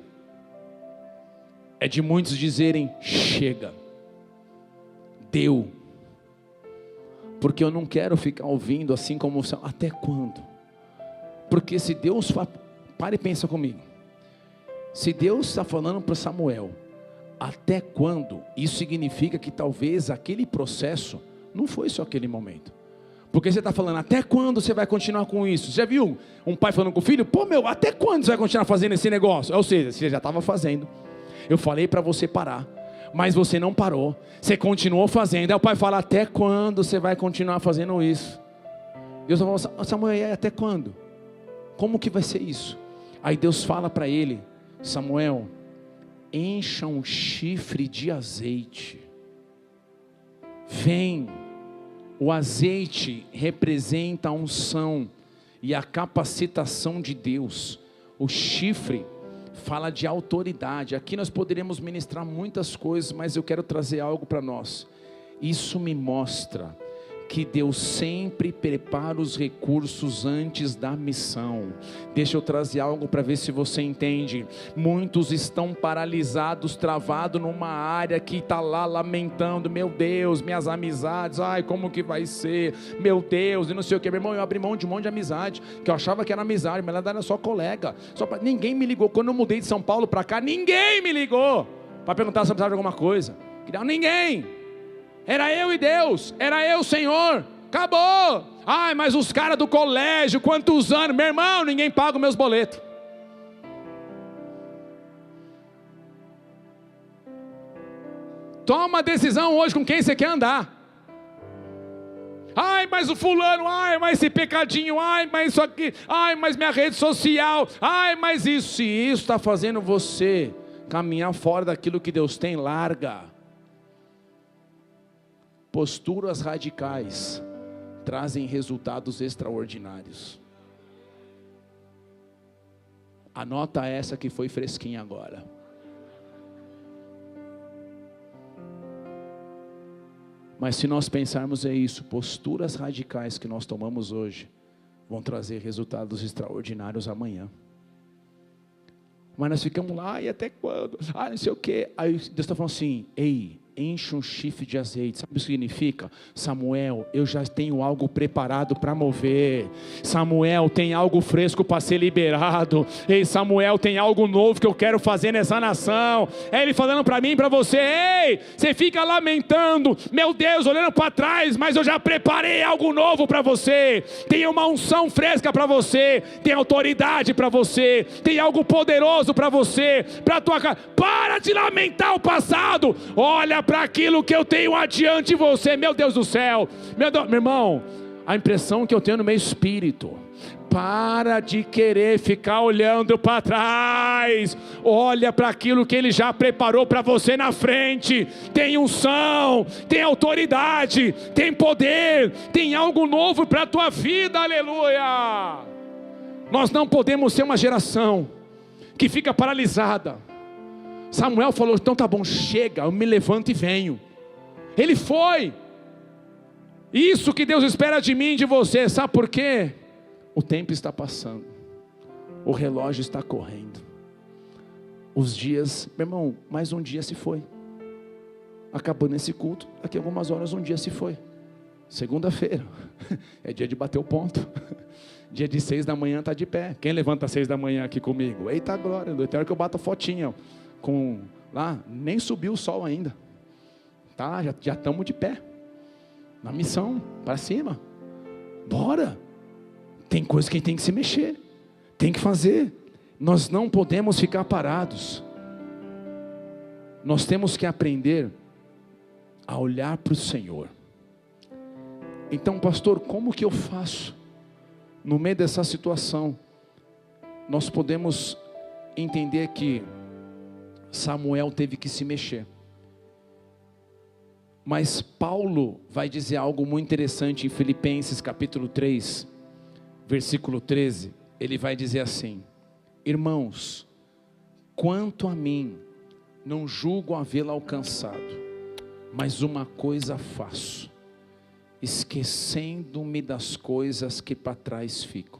é de muitos dizerem: chega, deu, porque eu não quero ficar ouvindo assim como: até quando? Porque se Deus para e pensa comigo, se Deus está falando para Samuel, até quando? Isso significa que talvez aquele processo não foi só aquele momento. Porque você está falando: até quando você vai continuar com isso? Você já viu um pai falando com o filho: pô, meu, até quando você vai continuar fazendo esse negócio? Ou seja, você já estava fazendo, eu falei para você parar, mas você não parou, você continuou fazendo. Aí o pai fala: até quando você vai continuar fazendo isso? Deus fala: Samuel, até quando? Como que vai ser isso? Aí Deus fala para ele: Samuel, encha um chifre de azeite. Vem. O azeite representa a unção e a capacitação de Deus. O chifre fala de autoridade. Aqui nós poderíamos ministrar muitas coisas, mas eu quero trazer algo para nós. Isso me mostra que Deus sempre prepara os recursos antes da missão. Deixa eu trazer algo para ver se você entende. Muitos estão paralisados, travados numa área que está lá lamentando: meu Deus, minhas amizades, ai, como que vai ser, meu Deus, e não sei o que. Meu irmão, eu abri mão de um monte de amizade, que eu achava que era amizade, mas ela era só colega, ninguém me ligou. Quando eu mudei de São Paulo para cá, ninguém me ligou para perguntar se eu precisava de alguma coisa. Ninguém. Era eu e Deus, era eu, Senhor, acabou. Ai, mas os caras do colégio, quantos anos? Meu irmão, ninguém paga os meus boletos. Toma uma decisão hoje com quem você quer andar. Ai, mas o fulano, ai, mas esse pecadinho, ai, mas isso aqui, ai, mas minha rede social, ai, mas isso. Se isso está fazendo você caminhar fora daquilo que Deus tem, larga. Posturas radicais trazem resultados extraordinários. Anota essa que foi fresquinha agora. Mas se nós pensarmos isso, posturas radicais que nós tomamos hoje vão trazer resultados extraordinários amanhã. Mas nós ficamos lá: e até quando? Ah, não sei o que. Aí Deus está falando assim: ei, enche um chifre de azeite. Sabe o que significa? Samuel, eu já tenho algo preparado para mover. Samuel, tem algo fresco para ser liberado. Ei, Samuel, tem algo novo que eu quero fazer nessa nação. É Ele falando para mim e para você: ei, você fica lamentando, meu Deus, olhando para trás, mas eu já preparei algo novo para você. Tem uma unção fresca para você, tem autoridade para você, tem algo poderoso para você, para a tua casa. Para de lamentar o passado, olha para aquilo que eu tenho adiante de você. Meu Deus do céu, meu irmão, a impressão que eu tenho no meu espírito: para de querer ficar olhando para trás, olha para aquilo que Ele já preparou para você na frente. Tem unção, tem autoridade, tem poder, tem algo novo para a tua vida, aleluia. Nós não podemos ser uma geração que fica paralisada. Samuel falou: então tá bom, chega, eu me levanto e venho. Ele foi. Isso que Deus espera de mim e de você. Sabe por quê? O tempo está passando, o relógio está correndo, os dias, meu irmão, mais um dia se foi. Acabando esse culto, daqui a algumas horas um dia se foi. Segunda-feira é dia de bater o ponto. Dia de 6 da manhã está de pé. Quem levanta às 6 da manhã aqui comigo? Eita glória, até hora que eu bato a fotinha, ó. lá, nem subiu o sol ainda. Tá, já estamos de pé. Na missão, para cima. Bora. Tem coisa que tem que se mexer. Tem que fazer. Nós não podemos ficar parados. Nós temos que aprender a olhar para o Senhor. Então, pastor, como que eu faço? No meio dessa situação, nós podemos entender que Samuel teve que se mexer. Mas Paulo vai dizer algo muito interessante em Filipenses capítulo 3, versículo 13. Ele vai dizer assim: irmãos, quanto a mim, não julgo havê-lo alcançado, mas uma coisa faço, esquecendo-me das coisas que para trás ficam,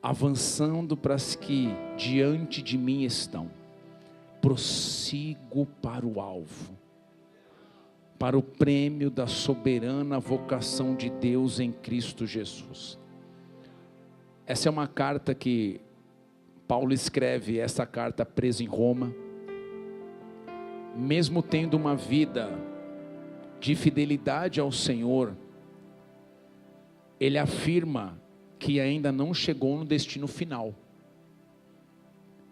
avançando para as que diante de mim estão, prossigo para o alvo, para o prêmio da soberana vocação de Deus em Cristo Jesus. Essa é uma carta que Paulo escreve, essa carta preso em Roma, mesmo tendo uma vida de fidelidade ao Senhor, ele afirma que ainda não chegou no destino final,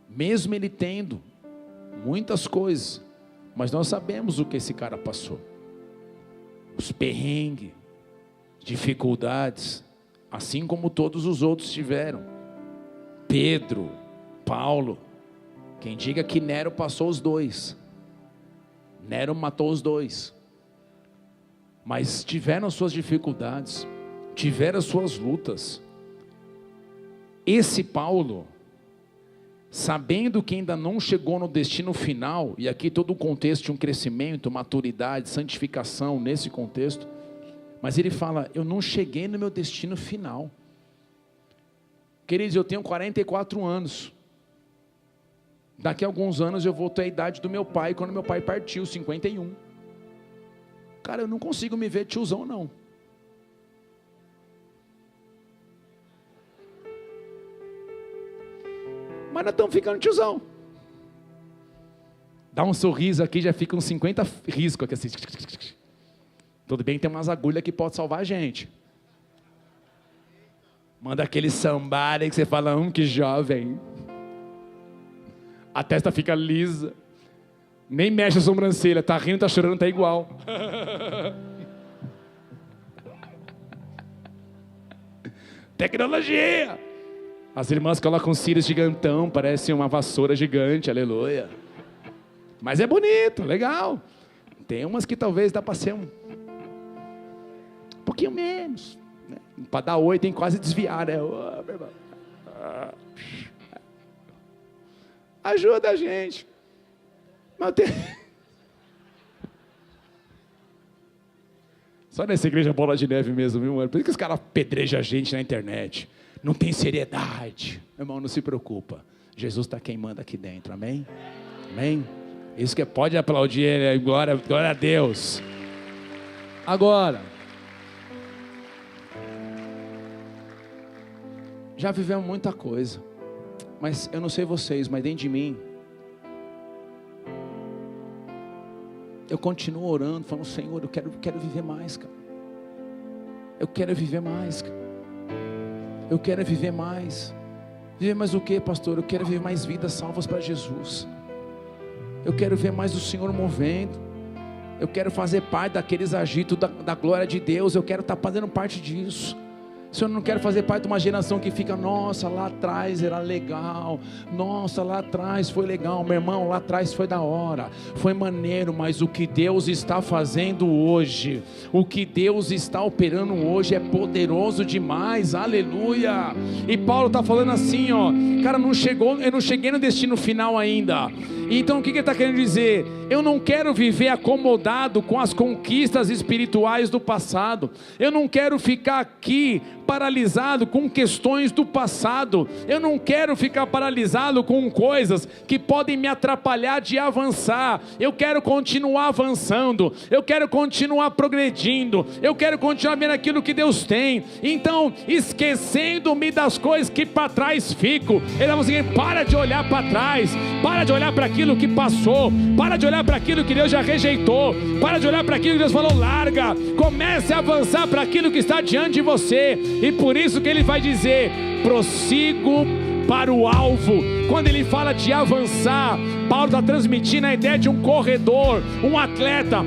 mesmo ele tendo muitas coisas, mas nós sabemos o que esse cara passou, os perrengues, dificuldades, assim como todos os outros tiveram. Pedro, Paulo, quem diga que Nero passou os dois, Nero matou os dois, mas tiveram suas dificuldades, tiveram suas lutas. Esse Paulo, sabendo que ainda não chegou no destino final, e aqui todo o contexto de um crescimento, maturidade, santificação nesse contexto, mas ele fala, eu não cheguei no meu destino final. Queridos, eu tenho 44 anos, daqui a alguns anos eu vou ter a idade do meu pai, quando meu pai partiu, 51, cara, eu não consigo me ver tiozão não. Mas nós estamos ficando tiozão. Dá um sorriso aqui, já fica uns 50 riscos aqui assim. Tudo bem que tem umas agulhas que pode salvar a gente. Manda aquele sambara que você fala, que jovem. A testa fica lisa. Nem mexe a sobrancelha, tá rindo, tá chorando, tá igual. Tecnologia! As irmãs colocam cílios gigantão, parece uma vassoura gigante, aleluia. Mas é bonito, legal. Tem umas que talvez dá para ser um pouquinho menos, né? Para dar oi tem que quase desviar, né? Ajuda a gente. Mas tem... Só nessa igreja bola de neve mesmo, viu, mano? Por que os caras apedrejam a gente na internet? Não tem seriedade. Meu irmão, não se preocupa. Jesus está quem manda aqui dentro, amém? Amém? Isso que pode aplaudir ele, glória a Deus. Agora, já vivemos muita coisa, mas eu não sei vocês, mas dentro de mim, eu continuo orando, falando, Senhor, eu quero viver mais, cara. Eu quero viver mais, cara. Eu quero viver mais. Viver mais o que, pastor? Eu quero viver mais vidas salvas para Jesus. Eu quero ver mais o Senhor movendo. Eu quero fazer parte daqueles agitos da glória de Deus. Eu quero estar fazendo parte disso. Senhor, eu não quero fazer parte de uma geração que fica, nossa, lá atrás era legal, nossa, lá atrás foi legal, meu irmão, lá atrás foi da hora, foi maneiro, mas o que Deus está fazendo hoje, o que Deus está operando hoje é poderoso demais, aleluia. E Paulo está falando assim, ó, cara, eu não cheguei no destino final ainda. Então o que ele está querendo dizer? Eu não quero viver acomodado com as conquistas espirituais do passado. Eu não quero ficar aqui paralisado com questões do passado. Eu não quero ficar paralisado com coisas que podem me atrapalhar de avançar. Eu quero continuar avançando. Eu quero continuar progredindo. Eu quero continuar vendo aquilo que Deus tem. Então, esquecendo-me das coisas que para trás fico, ele vai dizer: para de olhar para trás, para de olhar para aquilo que passou, para de olhar para aquilo que Deus já rejeitou, para de olhar para aquilo que Deus falou, larga, comece a avançar para aquilo que está diante de você. E por isso que ele vai dizer: prossigo para o alvo. Quando ele fala de avançar, Paulo está transmitindo a ideia de um corredor, um atleta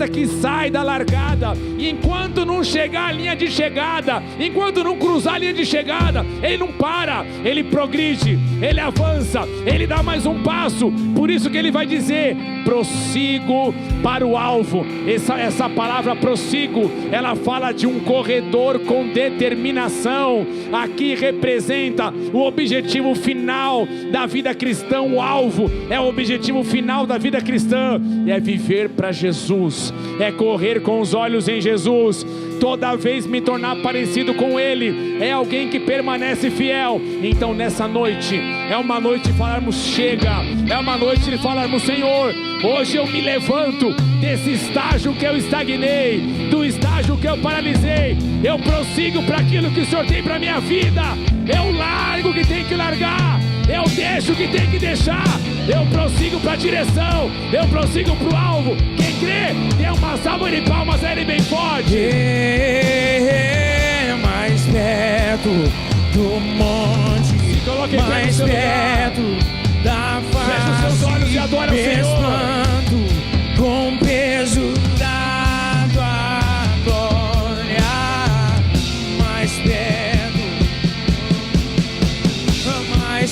que sai da largada, e enquanto não chegar à linha de chegada, enquanto não cruzar a linha de chegada, ele não para, ele progride, ele avança, ele dá mais um passo. Por isso que ele vai dizer: prossigo para o alvo. Essa palavra prossigo, ela fala de um corredor com determinação. Aqui representa o objetivo final da vida cristã. O alvo é o objetivo final da vida cristã, é viver para Jesus, é correr com os olhos em Jesus, toda vez me tornar parecido com Ele, é alguém que permanece fiel. Então nessa noite, é uma noite de falarmos chega, é uma noite de falarmos: Senhor, hoje eu me levanto desse estágio que eu estagnei, do estágio que eu paralisei, eu prossigo para aquilo que o Senhor tem para minha vida, eu largo o que tem que largar, eu deixo o que tem que deixar, eu prossigo para a direção, eu prossigo para o alvo. Quem crê, dê uma salva de palmas a Ele bem forte. Mais perto do monte, Se coloque mais perto da face, feche os seus olhos e adora o Senhor. Espanto com o peso da tua glória. Mais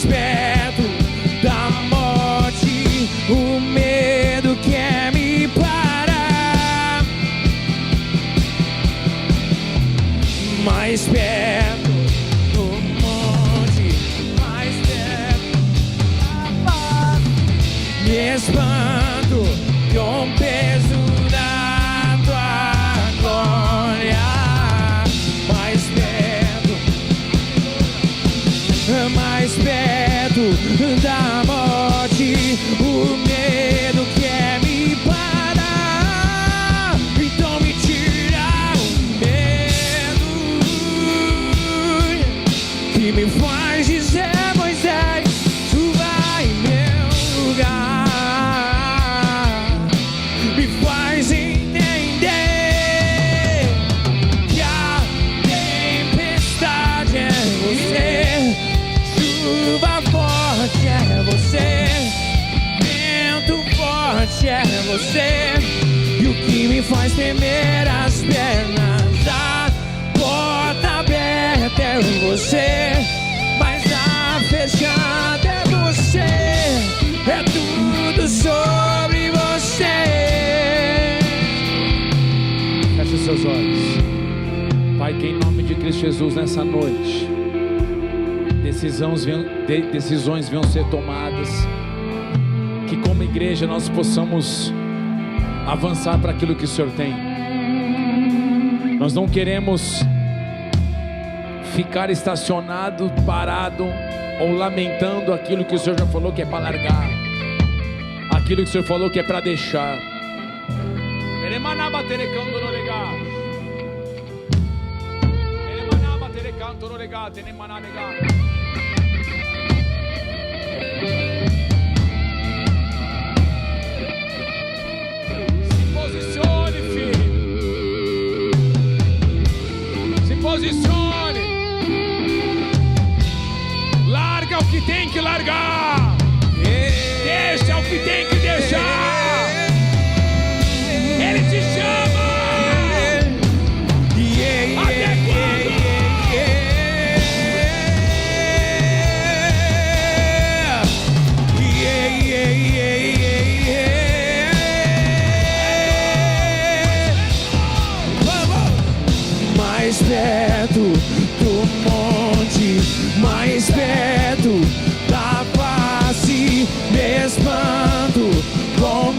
perto da morte, o medo quer me parar. Mais perto do monte, mais perto da paz. Me espanto com o peso da tua glória. Mais perto da morte, o medo quer me parar. Então me tira o medo que me faz dizer: Moisés, tu vai em meu lugar. Me faz entender que a tempestade é você, chuva forte é você, vento forte é você, e o que me faz temer as pernas, a porta aberta é você, mas a fechada é você, é tudo sobre você. Feche os seus olhos. Pai, que em nome de Cristo Jesus, nessa noite, decisões venham ser tomadas, que como igreja nós possamos avançar para aquilo que o Senhor tem. Nós não queremos ficar estacionado, parado ou lamentando aquilo que o Senhor já falou que é para largar, aquilo que o Senhor falou que é para deixar. Se posicione, filho. Se posicione. Larga o que tem que largar. Deixa o que tem que deixar. Ele te chama. Até quando? Mais perto do monte, mais perto da face, me espanto com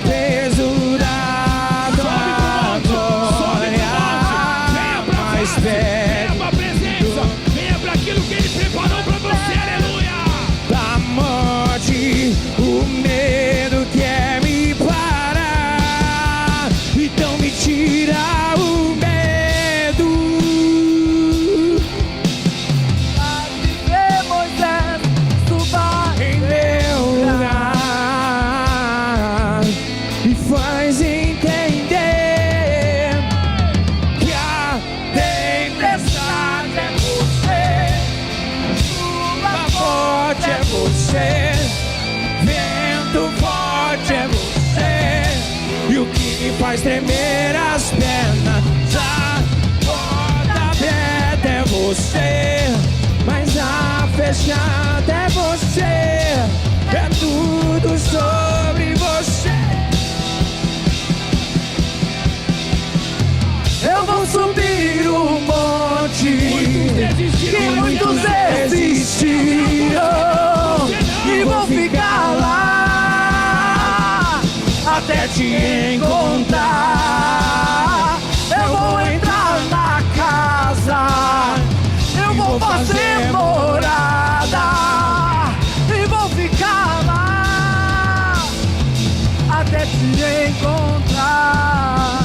faz tremer as pernas. A porta aberta é você, mas a fechada é você. É tudo sobre você. Eu vou subir o monte que muitos desistiram e vou ficar lá até te encontrar. Eu vou entrar na casa, eu vou fazer morada e vou ficar lá até te encontrar.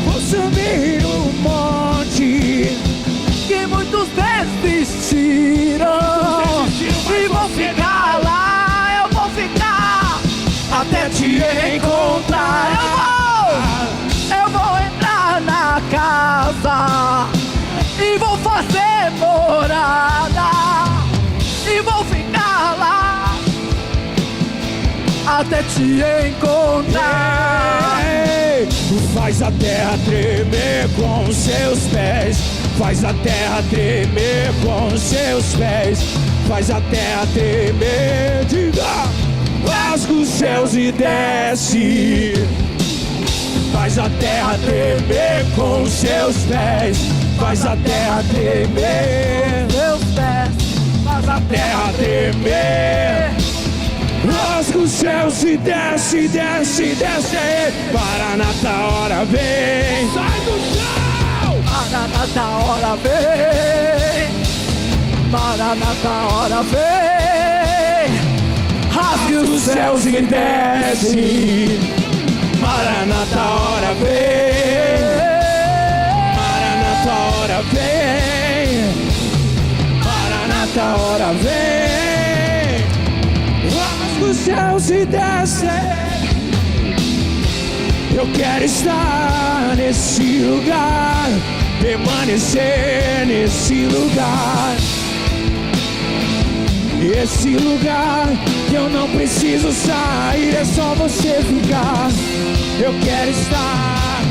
Vou subir o monte que muitos desistiram e vou ficar lá, eu vou ficar até te encontrar. Eu vou entrar na casa e vou fazer morada e vou ficar lá até te encontrar. Faz a terra tremer com seus pés, faz a terra tremer com seus pés, faz a terra tremer, diga, rasga os céus e desce. Faz a terra tremer com seus pés, faz a terra tremer, seus pés, faz a terra tremer. Rasga os céus e desce, desce, desce. Maranata, hora vem. Sai do chão. Maranata, hora vem. Maranata, hora vem. Rasga os céus e desce. Maranata, hora vem. Maranata, hora vem. Maranata, hora vem. Os céus e descem. Eu quero estar nesse lugar, permanecer nesse lugar. Esse lugar que eu não preciso sair, é só você ficar. Eu quero estar,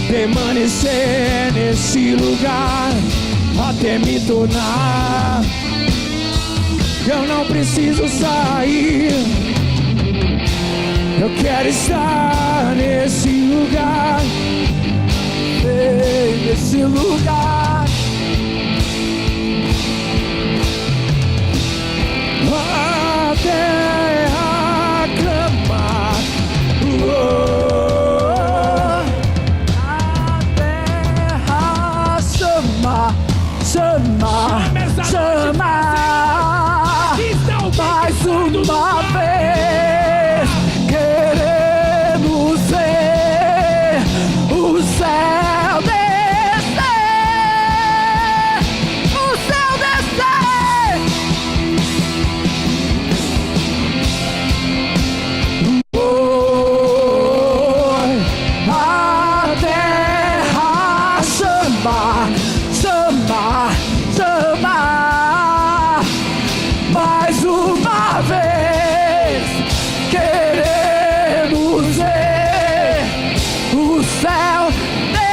permanecer nesse lugar até me tornar. Eu não preciso sair. Eu quero estar nesse lugar, nesse lugar. A terra clama, a terra chama, chama, chama. Mais uma vez queremos ver o céu descer, o céu descer. A terra chama, chama, chama. Mais uma vez queremos ver o céu descer.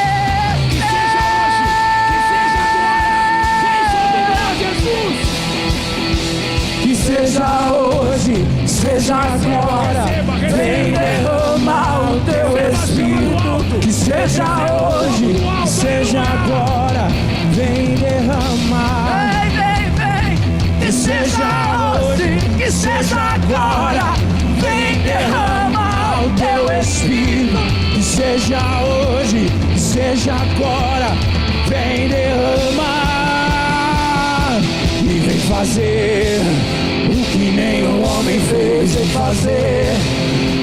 Que seja hoje, seja agora, vem derramar o teu Espírito. Que seja hoje, seja agora, vem derramar. Que seja hoje, que seja agora, vem derramar o teu Espírito. Que seja hoje, que seja agora, vem derramar. E vem fazer o que nenhum homem fez, vem fazer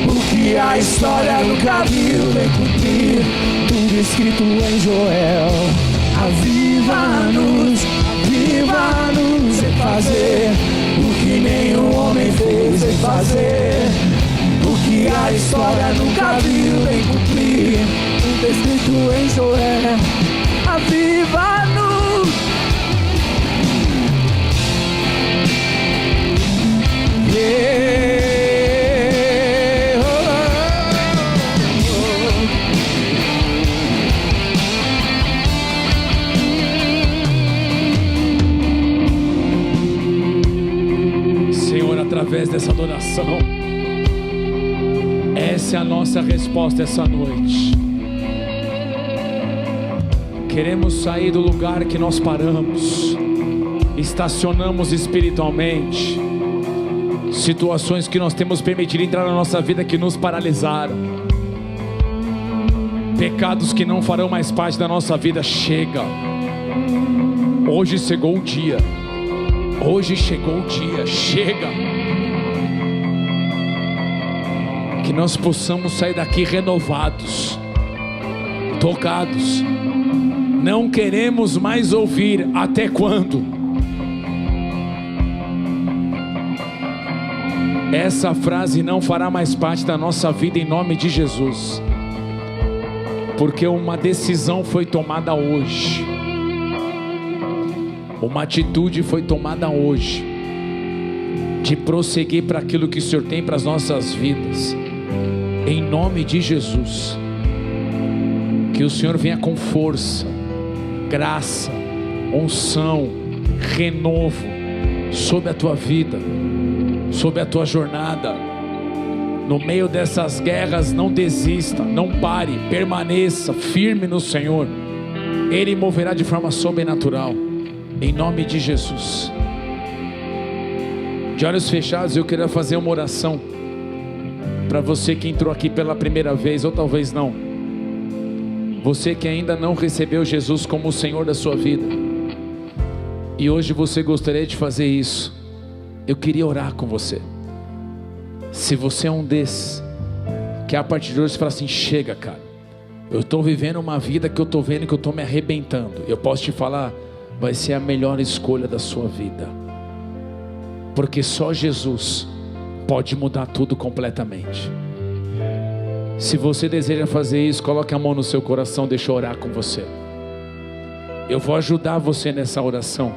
o que a história nunca viu, vem cumprir tudo escrito em Joel. Aviva-nos, aviva-nos, vem fazer o que nenhum homem fez, vem fazer o que a história nunca viu, vem cumprir tudo escrito em Joel. Aviva-nos. Yeah. através dessa adoração. Essa é a nossa resposta essa noite. Queremos sair do lugar que nós paramos, estacionamos espiritualmente, situações que nós temos permitido entrar na nossa vida que nos paralisaram, pecados que não farão mais parte da nossa vida. Chega. Hoje chegou o dia. Hoje chegou o dia. Chega. Que nós possamos sair daqui renovados, tocados. Não queremos mais ouvir até quando. Essa frase não fará mais parte da nossa vida em nome de Jesus. Porque uma decisão foi tomada hoje. Uma atitude foi tomada hoje. De prosseguir para aquilo que o Senhor tem para as nossas vidas. Em nome de Jesus. Que o Senhor venha com força, graça, unção, renovo sobre a tua vida, sobre a tua jornada. No meio dessas guerras, não desista, não pare, permaneça firme no Senhor. Ele moverá de forma sobrenatural, em nome de Jesus. De olhos fechados, eu queria fazer uma oração para você que entrou aqui pela primeira vez, ou talvez não. Você que ainda não recebeu Jesus como o Senhor da sua vida, e hoje você gostaria de fazer isso. Eu queria orar com você. Se você é um desses, que a partir de hoje você fala assim: chega, cara, eu estou vivendo uma vida que eu estou vendo que eu estou me arrebentando. Eu posso te falar, vai ser a melhor escolha da sua vida. Porque só Jesus pode mudar tudo completamente. Se você deseja fazer isso, coloque a mão no seu coração, deixa eu orar com você. Eu vou ajudar você nessa oração.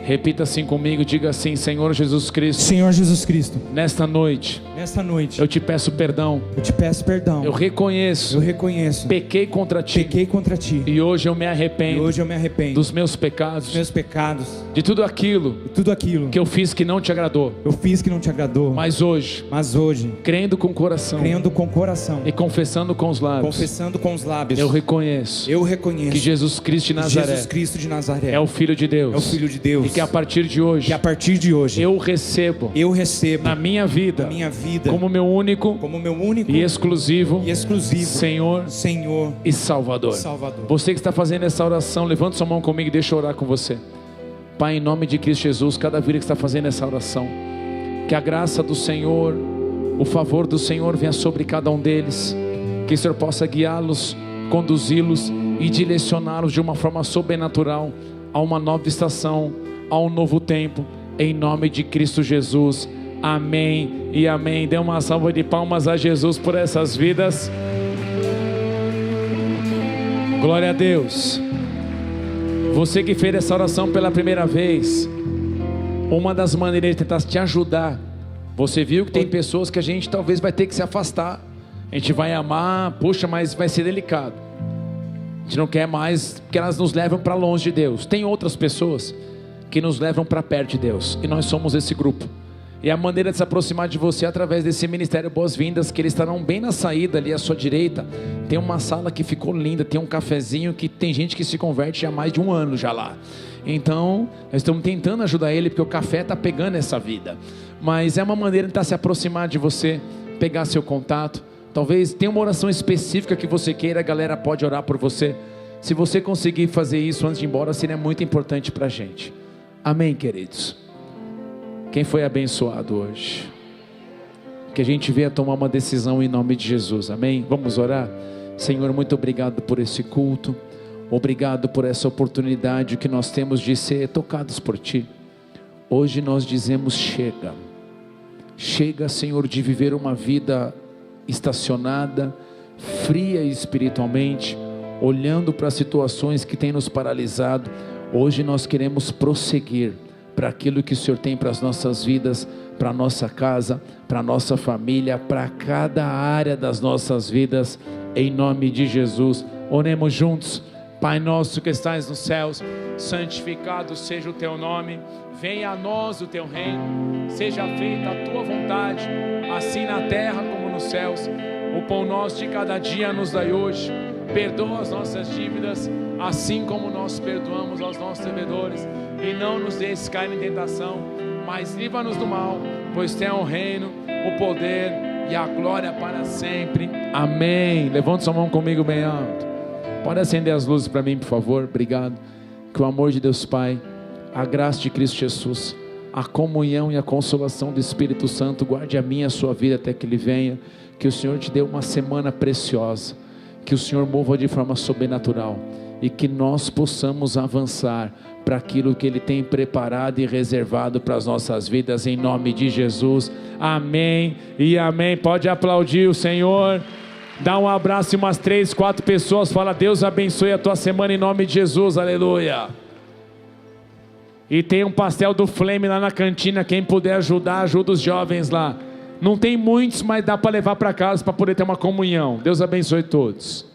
Repita assim comigo, diga assim: Senhor Jesus Cristo. Senhor Jesus Cristo, nesta noite eu te peço perdão. Eu reconheço, pequei contra ti. E hoje eu me arrependo. Dos meus pecados. De tudo aquilo que eu fiz que não te agradou. Mas hoje, crendo com o coração. E confessando com os lábios. Eu reconheço que Jesus Cristo de Nazaré é o Filho de Deus. E que a partir de hoje eu recebo na minha vida como meu único e exclusivo Senhor e Salvador. Você que está fazendo essa oração, levanta sua mão comigo e deixa eu orar com você. Pai, em nome de Cristo Jesus, cada vida que está fazendo essa oração, que a graça do Senhor, o favor do Senhor venha sobre cada um deles, que o Senhor possa guiá-los, conduzi-los e direcioná-los de uma forma sobrenatural a uma nova estação, a um novo tempo, em nome de Cristo Jesus. Amém e amém. Dê uma salva de palmas a Jesus por essas vidas. Glória a Deus. Você que fez essa oração pela primeira vez, uma das maneiras de tentar te ajudar, você viu que tem pessoas que a gente talvez vai ter que se afastar. A gente vai amar, puxa, mas vai ser delicado. A gente não quer mais, porque elas nos levam para longe de Deus. Tem outras pessoas que nos levam para perto de Deus, e nós somos esse grupo. E a maneira de se aproximar de você é através desse ministério Boas-Vindas, que eles estarão bem na saída ali à sua direita. Tem uma sala que ficou linda, tem um cafezinho que tem gente que se converte há mais de 1 ano já lá. Então nós estamos tentando ajudar ele, porque o café está pegando essa vida. Mas é uma maneira de estar se aproximar de você, pegar seu contato. Talvez tenha uma oração específica que você queira, a galera pode orar por você. Se você conseguir fazer isso antes de ir embora, seria muito importante para a gente. Amém, queridos? Quem foi abençoado hoje? Que a gente venha tomar uma decisão em nome de Jesus, amém? Vamos orar? Senhor, muito obrigado por esse culto. Obrigado por essa oportunidade que nós temos de ser tocados por Ti. Hoje nós dizemos chega. Chega, Senhor, de viver uma vida estacionada, fria espiritualmente, olhando para situações que têm nos paralisado. Hoje nós queremos prosseguir para aquilo que o Senhor tem para as nossas vidas, para a nossa casa, para a nossa família, para cada área das nossas vidas, em nome de Jesus. Oremos juntos. Pai, Pai nosso que estais nos céus, santificado seja o teu nome, venha a nós o teu reino, seja feita a tua vontade, assim na terra como nos céus. O pão nosso de cada dia nos dai hoje, perdoa as nossas dívidas, assim como nós perdoamos aos nossos devedores, e não nos deixes cair em tentação, mas livra-nos do mal, pois teu é o reino, o poder e a glória para sempre. Amém. Levante sua mão comigo bem alto. Pode acender as luzes para mim, por favor. Obrigado. Que o amor de Deus Pai, a graça de Cristo Jesus, a comunhão e a consolação do Espírito Santo guarde a minha e a sua vida até que Ele venha. Que o Senhor te dê uma semana preciosa, que o Senhor mova de forma sobrenatural e que nós possamos avançar para aquilo que Ele tem preparado e reservado para as nossas vidas, em nome de Jesus. Amém e amém. Pode aplaudir o Senhor. Dá um abraço em umas 3, 4 pessoas. Fala: Deus abençoe a tua semana em nome de Jesus. Aleluia. E tem um pastel do Flame lá na cantina. Quem puder ajudar, ajuda os jovens lá. Não tem muitos, mas dá para levar para casa para poder ter uma comunhão. Deus abençoe todos.